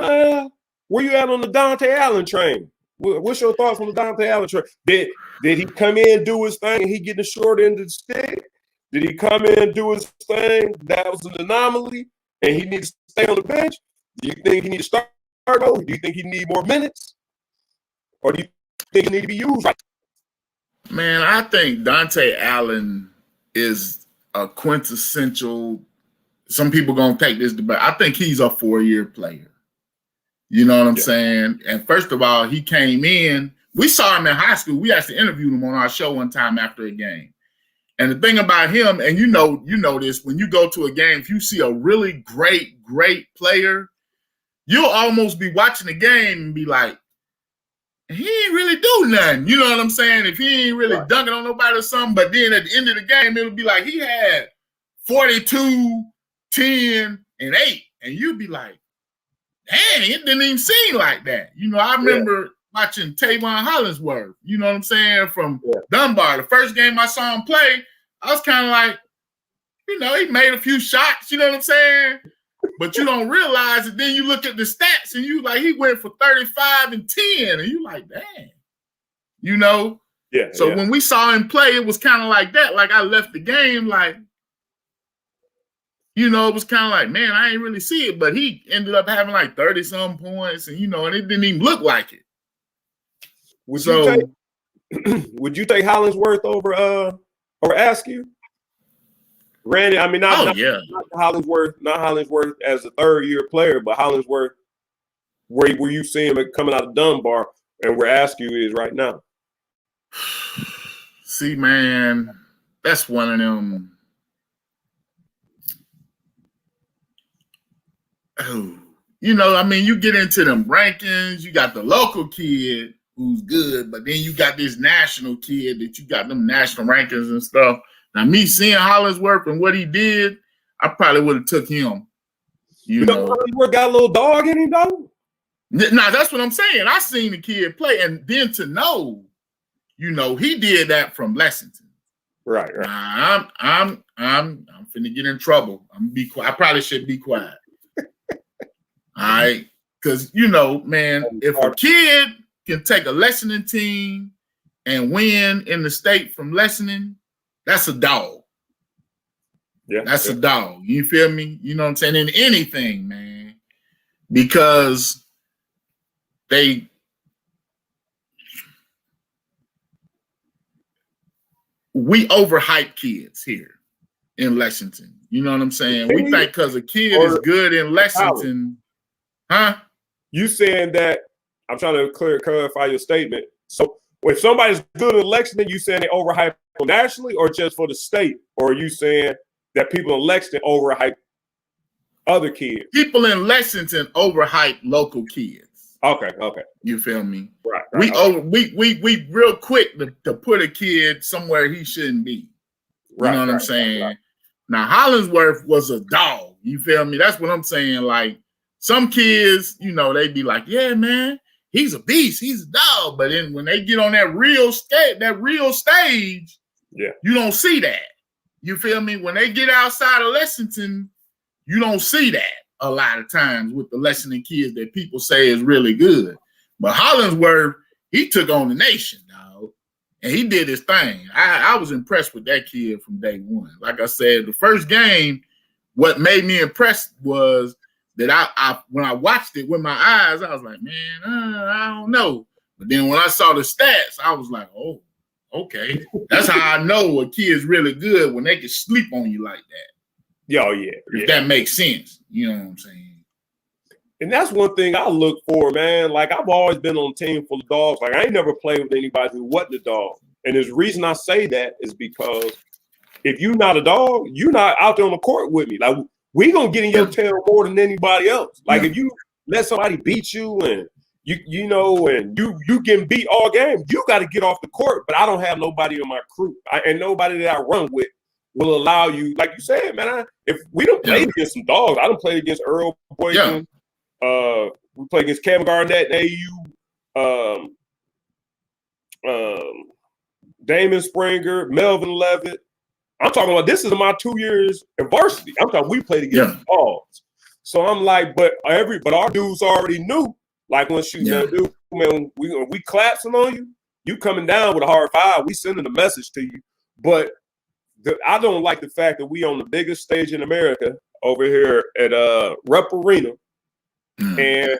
the Dante Allen train? What's your thoughts on the Dante Allen train? Did he come in, do his thing, and he get the short end of the stick? Did he come in and do his thing? That was an anomaly, and he needs to stay on the bench? Do you think he needs to start? Do you think he need more minutes, or do you think he need to be used right? Man, I think Dante Allen is a quintessential. Some people gonna take this debate. I think he's a 4-year player. You know what I'm saying? And first of all, he came in. We saw him in high school. We actually interviewed him on our show one time after a game. And the thing about him, and you know this, when you go to a game, if you see a really great player, you'll almost be watching the game and be like, he ain't really do nothing. You know what I'm saying? If he ain't really dunking on nobody or something, but then at the end of the game, it'll be like he had 42, 10, and 8. And you'd be like, dang, it didn't even seem like that. I remember watching Tavon Hollingsworth, you know what I'm saying, from Dunbar. The first game I saw him play, I was kind of like, he made a few shots, you know what I'm saying? But you don't realize it. Then you look at the stats and you like, he went for 35 and 10. And you like, dang. Yeah. So when we saw him play, it was kind of like that. Like I left the game like, it was kind of like, man, I ain't really see it. But he ended up having like 30-some points and, and it didn't even look like it. Would you take Hollingsworth over Askew? Randy, I mean, not Hollingsworth as a 3rd-year player, but Hollingsworth, where you see him coming out of Dunbar and where Askew is right now. See, man, that's one of them. Oh, you get into them rankings, you got the local kid who's good, but then you got this national kid that you got them national rankings and stuff. Now, me seeing Hollingsworth and what he did, I probably would have took him. Hollingsworth got a little dog in him, though? Nah, that's what I'm saying. I seen the kid play, and then to know, he did that from Lexington. Right. I'm finna get in trouble. I'm gonna be quiet. I probably should be quiet. All right, because man, if a kid can take a Lexington team and win in the state from Lexington, that's a dog. Yeah, that's a dog. You feel me? You know what I'm saying? In anything, man, because we overhype kids here in Lexington. You know what I'm saying? We think because a kid is good in Lexington, huh? You saying that, I'm trying to clarify your statement. So when somebody's good in Lexington, you saying they overhype nationally or just for the state? Or are you saying that people in Lexington overhype other kids? People in Lexington overhype local kids. Okay. You feel me? Right. We real quick to put a kid somewhere he shouldn't be. You know what I'm saying? Right. Now Hollingsworth was a dog. You feel me? That's what I'm saying. Like some kids, you know, they be like, yeah, man, he's a beast, he's a dog. But then when they get on that real stage, yeah, you don't see that. You feel me? When they get outside of Lexington, you don't see that a lot of times with the Lexington kids that people say is really good. But Hollingsworth, he took on the nation, dog. And he did his thing. I was impressed with that kid from day one. Like I said, the first game, what made me impressed was that I when I watched it with my eyes, I was like, man, I don't know. But then when I saw the stats, I was like, oh, okay. That's how I know a kid's really good, when they can sleep on you like that. Yeah. If that makes sense. You know what I'm saying? And that's one thing I look for, man. Like, I've always been on a team full of dogs. Like, I ain't never played with anybody who wasn't a dog. And the reason I say that is because if you're not a dog, you're not out there on the court with me. Like, we gonna get in your tail more than anybody else. Like, if you let somebody beat you and you know, and you getting beat all game, you got to get off the court. But I don't have nobody in my crew, and nobody that I run with will allow you. Like you said, man, if we don't play against some dogs, I don't play against Earl Boykin. We play against Kevin Garnett and AU, Damon Springer, Melvin Levitt. I'm talking about, this is my 2 years in varsity. I'm talking, we played against dogs. So I'm like, but our dudes already knew. Like, when dude, man, we collapsing on you, you coming down with a hard five, we sending a message to you. But I don't like the fact that we on the biggest stage in America over here at Rep Arena. And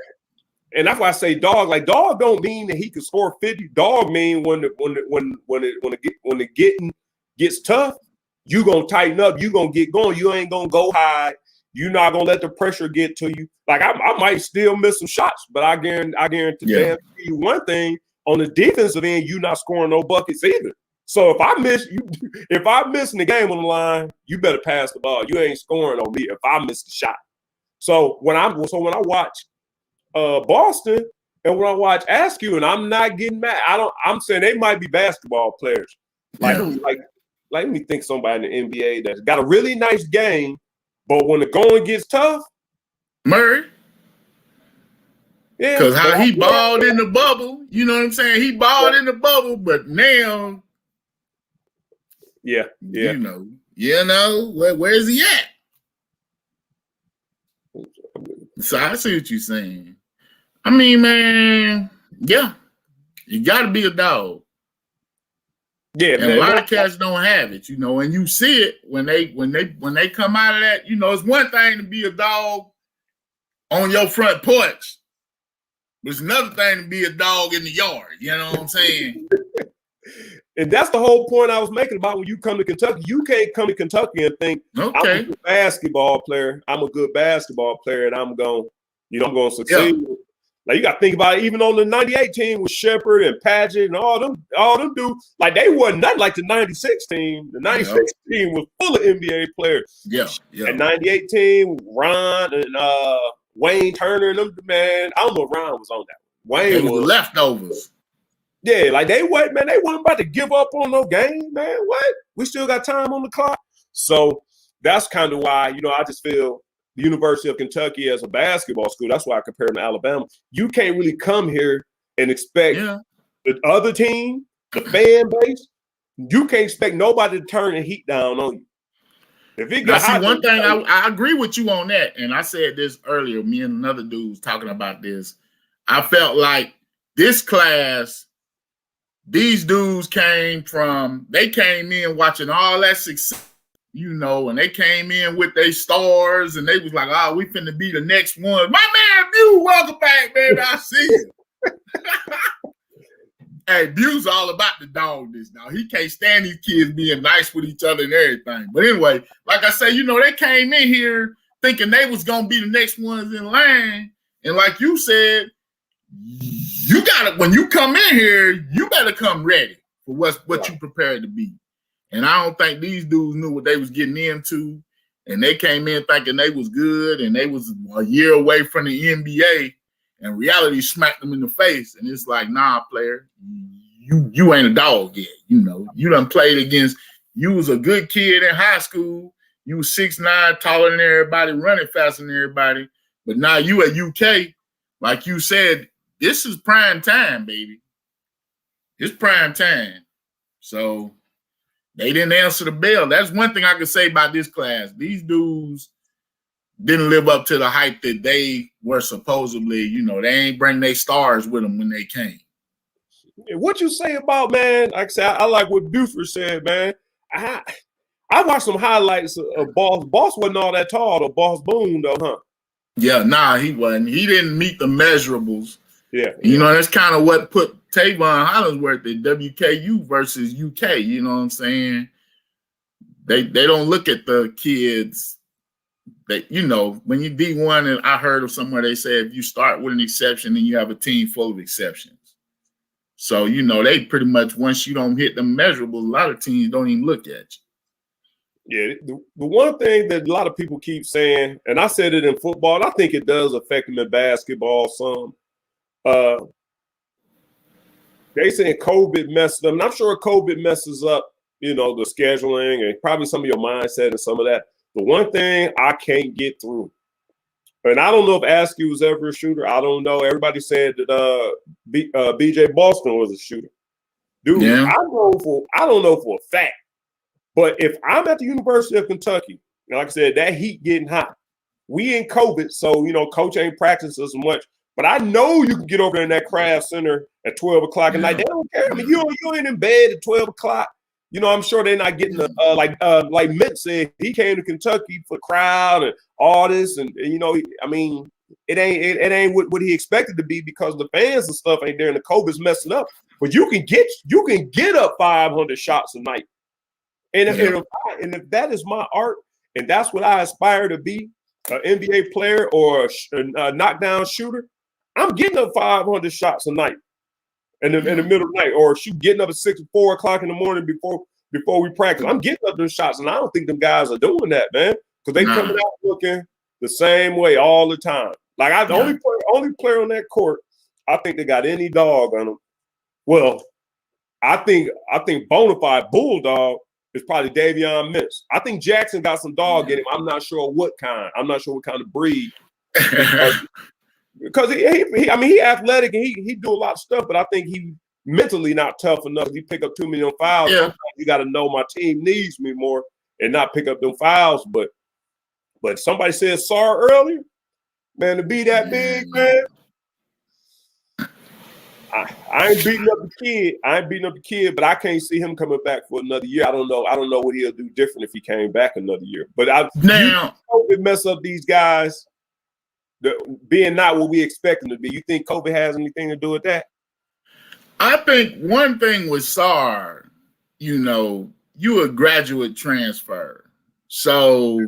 that's why I say dog. Like, dog don't mean that he can score 50. Dog mean when the getting gets tough, you gonna tighten up. You gonna get going. You ain't gonna go high. You're not gonna let the pressure get to you. Like, I might still miss some shots, but I guarantee you one thing: on the defensive end, you not scoring no buckets either. So if I miss in the game on the line, you better pass the ball. You ain't scoring on me if I miss the shot. So when I watch Boston and when I watch Askew, and I'm not getting mad. I'm saying they might be basketball players. Like let me think somebody in the NBA that's got a really nice game, but when the going gets tough, Murray. Yeah, because how he balled in the bubble, you know what I'm saying? He balled in the bubble, but now, you know, where's he at? So I see what you're saying. I mean, man, you got to be a dog. Yeah, and man, a lot of cats don't have it, you know, and you see it when they come out of that. You know, it's one thing to be a dog on your front porch. It's another thing to be a dog in the yard. You know what I'm saying? And that's the whole point I was making about when you come to Kentucky. You can't come to Kentucky and think, I'm a good basketball player. I'm a good basketball player, and I'm going to succeed. Yeah. Like, you got to think about it. Even on the '98 team with Shepard and Padgett and all them dudes, like, they wasn't nothing like the '96 team. The '96 team was full of NBA players. Yeah. The '98 team, Ron and Wayne Turner and them, man. I don't know if Ron was on that. Wayne was leftovers. Yeah, like they wasn't about to give up on no game, man. What? We still got time on the clock. So that's kind of why, you know, I just feel the University of Kentucky as a basketball school, that's why I compare them to Alabama. You can't really come here and expect the other team, the fan base, you can't expect nobody to turn the heat down on you. If it got one thing, I agree with you on that. And I said this earlier, me and another dude was talking about this. I felt like this class these dudes came in watching all that success, and they came in with their stars, and they was like, "Oh, we finna be the next one." My man Bew, welcome back, man. I see you. Hey, Bew's all about the dogness now. He can't stand these kids being nice with each other and everything. But anyway, like I say, they came in here thinking they was gonna be the next ones in line, and like you said, you gotta, when you come in here, you better come ready for what you prepared to be. And I don't think these dudes knew what they was getting into, and they came in thinking they was good, and they was a year away from the NBA, and reality smacked them in the face. And it's like, nah, player, you ain't a dog yet. You done played against. You was a good kid in high school. You was 6'9", taller than everybody, running faster than everybody. But now you at UK, like you said. This is prime time, baby. It's prime time. So they didn't answer the bell. That's one thing I can say about this class. These dudes didn't live up to the hype that they were supposedly, they ain't bring their stars with them when they came. What you say about, man, like I said, I like what Buford said, man. I watched some highlights of Boss. Boss wasn't all that tall, though. Boss Boone, though, huh? Yeah, nah, he wasn't. He didn't meet the measurables. Yeah. That's kind of what put Tavon Hollingsworth at WKU versus UK. You know what I'm saying? They don't look at the kids that, when you D1, and I heard of somewhere they say if you start with an exception, then you have a team full of exceptions. So, they pretty much, once you don't hit the measurables, a lot of teams don't even look at you. Yeah, the one thing that a lot of people keep saying, and I said it in football, and I think it does affect them in basketball some. They saying COVID messed them, and I'm sure COVID messes up, the scheduling and probably some of your mindset and some of that. The one thing I can't get through, and I don't know if Askew was ever a shooter. I don't know. Everybody said that BJ Boston was a shooter. Dude, yeah. I don't know for a fact, but if I'm at the University of Kentucky, like I said, that heat getting hot. We in COVID, so coach ain't practicing as much. But I know you can get over in that craft center at 12 o'clock at night. They don't care. I mean, you ain't in bed at 12 o'clock. I'm sure they're not getting like Mitt said, he came to Kentucky for crowd and all this, and I mean, it ain't what he expected to be because the fans and stuff ain't there, and the COVID's messing up. But you can get up 500 shots a night, and if that is my art, and that's what I aspire to be, an NBA player or a knockdown shooter. I'm getting up 500 shots a night in the middle of the night, or getting up at 4 o'clock in the morning before we practice. I'm getting up those shots, and I don't think them guys are doing that, man, because they coming out looking the same way all the time. Like the only player on that court, I think they got any dog on them. Well, I think bona fide bulldog is probably Davion Mintz. I think Jackson got some dog in him. I'm not sure what kind. I'm not sure what kind of breed. Because he athletic and he do a lot of stuff, but I think he mentally not tough enough. He pick up too many fouls. Yeah. You got to know my team needs me more and not pick up them fouls. But somebody said Sarr earlier, man, to be that big, man. I ain't beating up the kid. But I can't see him coming back for another year. I don't know what he'll do different if he came back another year. But it mess up these guys. Being not what we expect them to be. You think COVID has anything to do with that? I think one thing with Sarr, you a graduate transfer. So,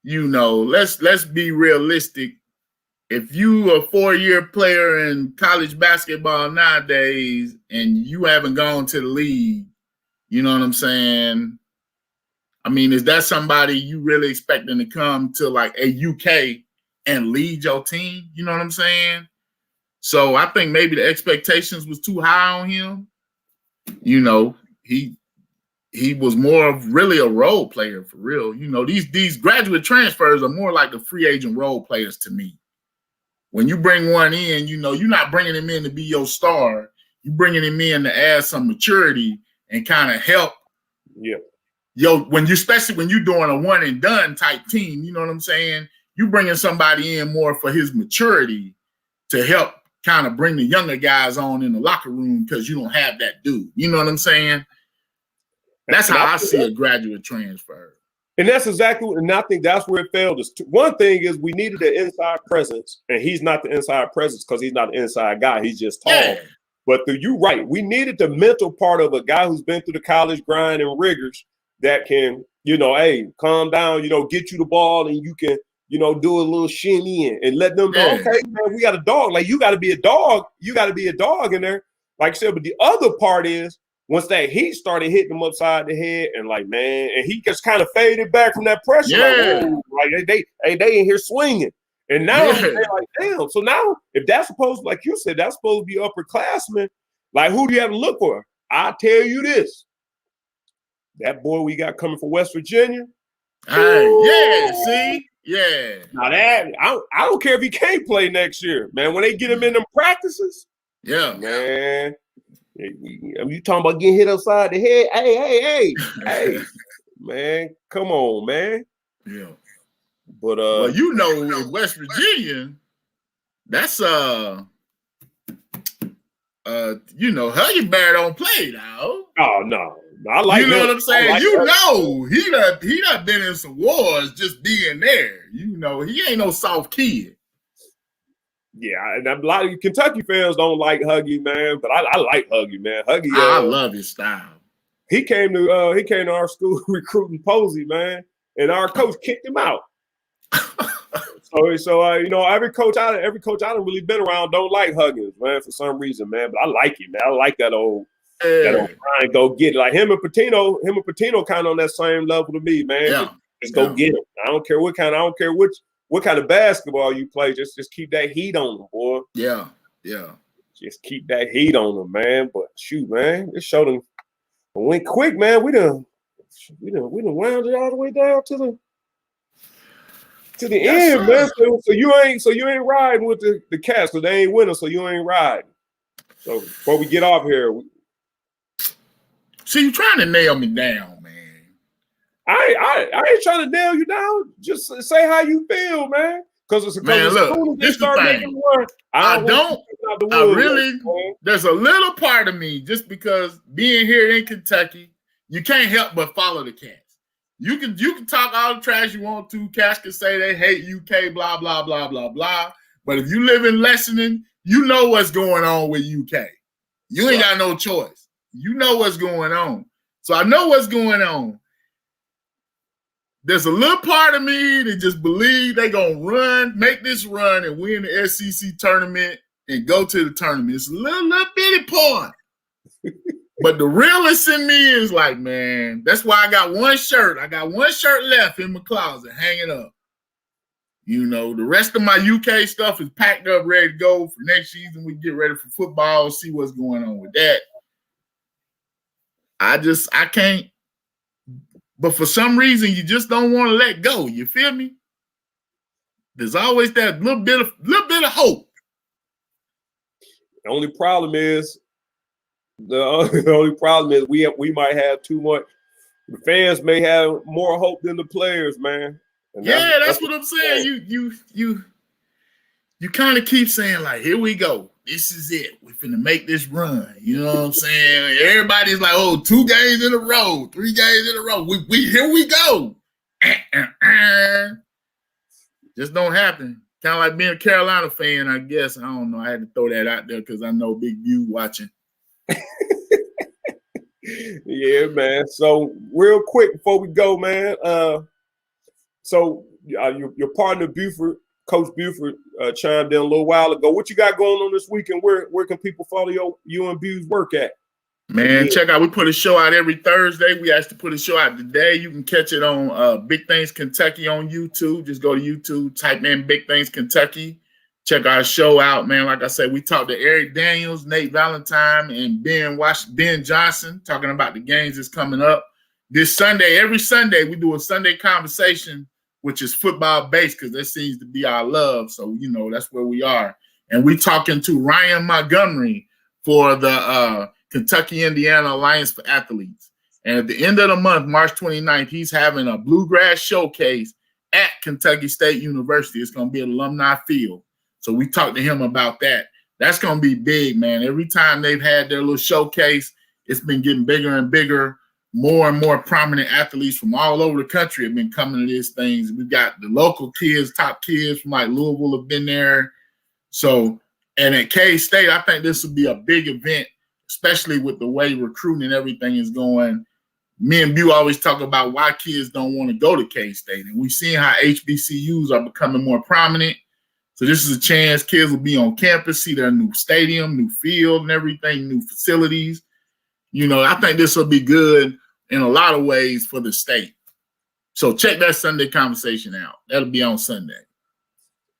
let's be realistic. If you a 4-year player in college basketball nowadays and you haven't gone to the league, you know what I'm saying? I mean, is that somebody you really expecting to come to like a UK and lead your team? You know what I'm saying? So I think maybe the expectations was too high on him. He was more of really a role player for real. These graduate transfers are more like the free agent role players to me. When you bring one in, you're not bringing him in to be your star. You're bringing him in to add some maturity and kind of help. Yeah. Especially when you're doing a one and done type team, you know what I'm saying? You bringing somebody in more for his maturity to help kind of bring the younger guys on in the locker room because you don't have that dude. You know what I'm saying? That's how I see a graduate transfer. And that's exactly, and I think that's where it failed us. One thing is we needed an inside presence, and he's not the inside presence because he's not the inside guy. He's just tall. Yeah. But you're right. We needed the mental part of a guy who's been through the college grind and rigors that can, hey, calm down, get you the ball and you can, do a little shimmy and let them know, okay, man, we got a dog. Like, you got to be a dog. You got to be a dog in there. Like I said, but the other part is, once that heat started hitting him upside the head, and like, man, and he just kind of faded back from that pressure. Yeah. Like they in here swinging. And now they're like, damn. So now, if that's supposed to, like you said, that's supposed to be upperclassmen, like, who do you have to look for? I tell you this. That boy we got coming from West Virginia. Yeah, see? Yeah. Now that, I don't care if he can't play next year, man. When they get him in them practices, yeah, man. You talking about getting hit upside the head? Hey, man, come on, man. Yeah, but well, in West Virginia, that's Huggy Bear don't play now. Oh no, I like. You know what I'm saying? Like he done been in some wars just being there. He ain't no soft kid. Yeah, and a lot of Kentucky fans don't like Huggy, man, but I like Huggy, man. Huggy, I love his style. He came to our school recruiting Posey, man, and our coach kicked him out. so every coach I done really been around don't like Huggins, man, for some reason, man. But I like him, man. I like that old Brian go get it. Like him and Patino kind of on that same level to me, man. Yeah. Just go get him. I don't care what kind of basketball you play, just keep that heat on them, boy. Yeah. Just keep that heat on them, man. But shoot, man, it showed them went quick, man. We done wound it all the way down to the end, man. So you ain't riding with the Cats because they ain't winning, so you ain't riding. So before we get off here, you trying to nail me down, man. I ain't trying to nail you down. Just say how you feel, man. Because it's this the thing. There's a little part of me, just because being here in Kentucky, you can't help but follow the Cats. You can talk all the trash you want to. Cats can say they hate UK, blah, blah, blah, blah, blah. But if you live in Lexington, you know what's going on with UK. You ain't got no choice. You know what's going on. So I know what's going on. There's a little part of me that just believe they gonna make this run and win the SEC tournament and go to the tournament. It's a little bitty part. But the realist in me is like, man, that's why I got one shirt. I got one shirt left in my closet, hanging up. The rest of my UK stuff is packed up, ready to go for next season. We get ready for football, see what's going on with that. I can't. But for some reason, you just don't want to let go. You feel me? There's always that little bit of hope. The only problem is we might have too much. The fans may have more hope than the players, man. And that's what I'm saying. You kind of keep saying, like, here we go. This is it. We're finna make this run. You know what I'm saying? Everybody's like, 2 games in a row, 3 games in a row. We here we go. Just don't happen. Kind of like being a Carolina fan, I guess. I don't know. I had to throw that out there because I know Big View watching. Yeah, man. So real quick before we go, man. Your partner Buford, Coach Buford, chimed in a little while ago. What you got going on this weekend? Where can people follow you and Buford's work at? Man, check out. We put a show out every Thursday. We actually put a show out today. You can catch it on Big Things Kentucky on YouTube. Just go to YouTube, type in Big Things Kentucky. Check our show out, man. Like I said, we talked to Eric Daniels, Nate Valentine, and Ben Johnson, talking about the games that's coming up. This Sunday, every Sunday, we do a Sunday conversation, which is football-based because that seems to be our love. So, that's where we are. And we talking to Ryan Montgomery for the Kentucky-Indiana Alliance for Athletes. And at the end of the month, March 29th, he's having a bluegrass showcase at Kentucky State University. It's going to be an alumni field. So we talked to him about that. That's going to be big, man. Every time they've had their little showcase, it's been getting bigger and bigger. More and more prominent athletes from all over the country have been coming to these things. We've got the local kids, top kids from like Louisville have been there. So, and at K-State, I think this will be a big event, especially with the way recruiting and everything is going. Me and Bu always talk about why kids don't want to go to K-State. And we've seen how HBCUs are becoming more prominent. So this is a chance kids will be on campus, see their new stadium, new field and everything, new facilities. You know, I think this will be good in a lot of ways for the state. So check that Sunday conversation out. That'll be on Sunday.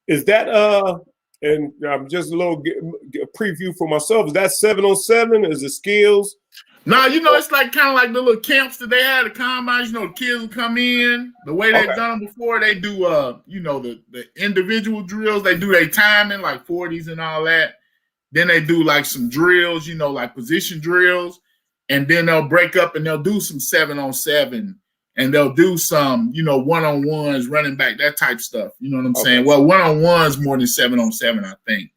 Is that and just a little preview for myself. Is that 7-on-7? Is it skills? No, you know, it's like kind of like the little camps that they had at combines. You know, the kids will come in. The way they've done them before, they do you know, the individual drills. They do their timing, like 40s and all that. Then they do like some drills, you know, like position drills. And then they'll break up and they'll do some 7-on-7, and they'll do some, you know, 1-on-1s, running back, that type stuff. You know what I'm saying? Well, 1-on-1s more than 7-on-7, I think.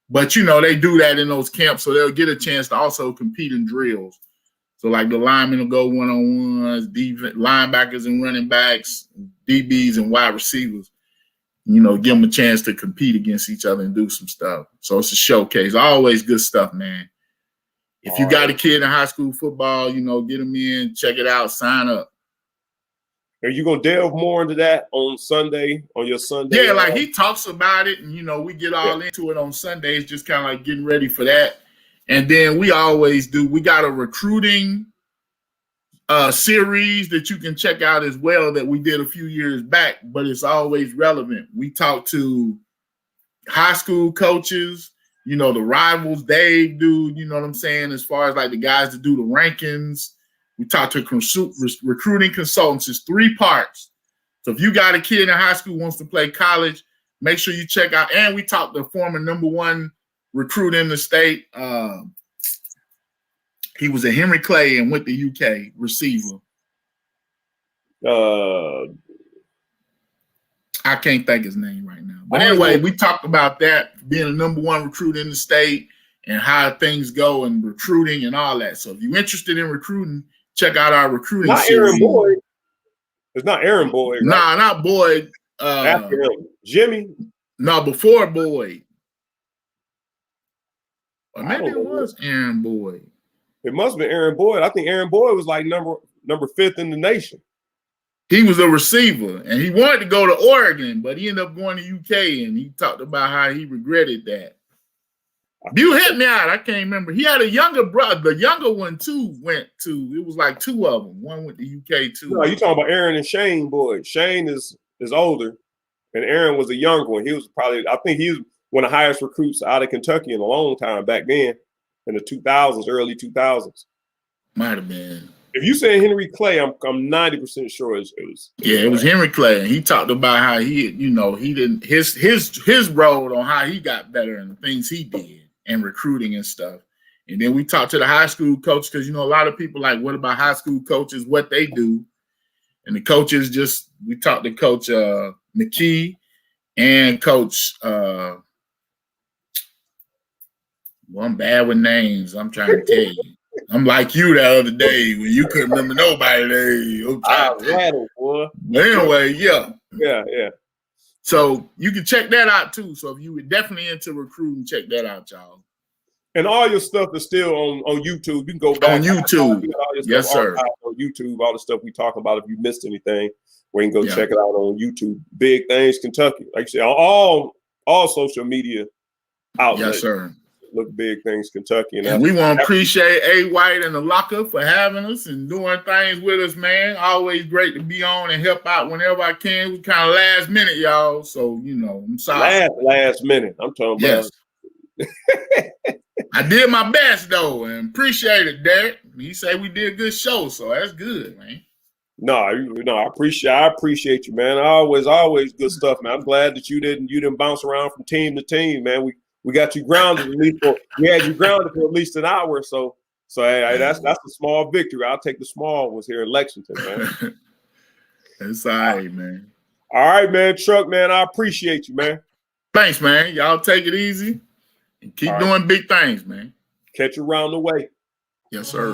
But, you know, they do that in those camps, so they'll get a chance to also compete in drills. So, like, the linemen will go 1-on-1s, linebackers and running backs, DBs and wide receivers. You know, give them a chance to compete against each other and do some stuff. So it's a showcase. Always good stuff, man. If you got a kid in high school football, you know, get them in, check it out, sign up. Are you going to delve more into that on Sunday, on your Sunday? Yeah, like he talks about it, and, you know, we get all into it on Sundays, just kind of like getting ready for that. And then we always do, we got a recruiting series that you can check out as well that we did a few years back, but it's always relevant. We talk to high school coaches, you know, the rivals they do, you know what I'm saying, as far as like the guys that do the rankings. We talk to recruiting consultants. It's 3 parts. So if you got a kid in high school who wants to play college, make sure you check out. And we talk to former #1 recruit in the state. He was at Henry Clay and went to UK, receiver. I can't think his name right now. But anyway, we talked about that, being a #1 recruit in the state and how things go and recruiting and all that. So if you're interested in recruiting, check out our recruiting series. Aaron Boyd. It's not Aaron Boyd. Right? Nah, not Boyd. After him. Jimmy. No, before Boyd. Or maybe it was Aaron Boyd. It must have been Aaron Boyd. I think Aaron Boyd was like number 5th in the nation. He was a receiver, and he wanted to go to Oregon, but he ended up going to UK, and he talked about how he regretted that. You hit me out. I can't remember. He had a younger brother. The younger one, too, went to – it was like 2 of them. One went to UK, too. No, you're talking about Aaron and Shane Boyd. Shane is older, and Aaron was a younger one. He was probably – I think he was one of the highest recruits out of Kentucky in a long time back then, in the 2000s, early 2000s. Might have been. If you say Henry Clay, I'm 90% sure it was. Yeah, it was Henry Clay. He talked about how he, you know, he didn't his road on how he got better and the things he did and recruiting and stuff. And then we talked to the high school coach because, you know, a lot of people like, what about high school coaches, what they do? And the coaches we talked to Coach McKee and Coach well, I'm bad with names. I'm trying to tell you. I'm like you the other day when you couldn't remember nobody's name. I rattled, boy. But anyway, yeah. Yeah. So you can check that out too. So if you were definitely into recruiting, check that out, y'all. And all your stuff is still on YouTube. You can go back on YouTube. Yes, sir. On YouTube, all the stuff we talk about. If you missed anything, we can go check it out on YouTube. Big Things Kentucky, like you said, all social media outlets. Yes, sir. Look, Big Things Kentucky. And we want to appreciate A. White and the Locker for having us and doing things with us, man. Always great to be on and help out whenever I can. We kind of last minute, y'all. So, you know, I'm sorry. Last minute. I'm talking about. I did my best, though, and appreciate it, Derek. He said we did a good show, so that's good, man. No, I appreciate you, man. Always good stuff, man. I'm glad that you didn't bounce around from team to team, man. We got you grounded we had you grounded for at least an hour. So hey, that's a small victory. I'll take the small ones here in Lexington, man. That's all right, man. All right, man. Truck, man, I appreciate you, man. Thanks, man. Y'all take it easy. And keep All right. doing big things, man. Catch you around the way. Yes, sir.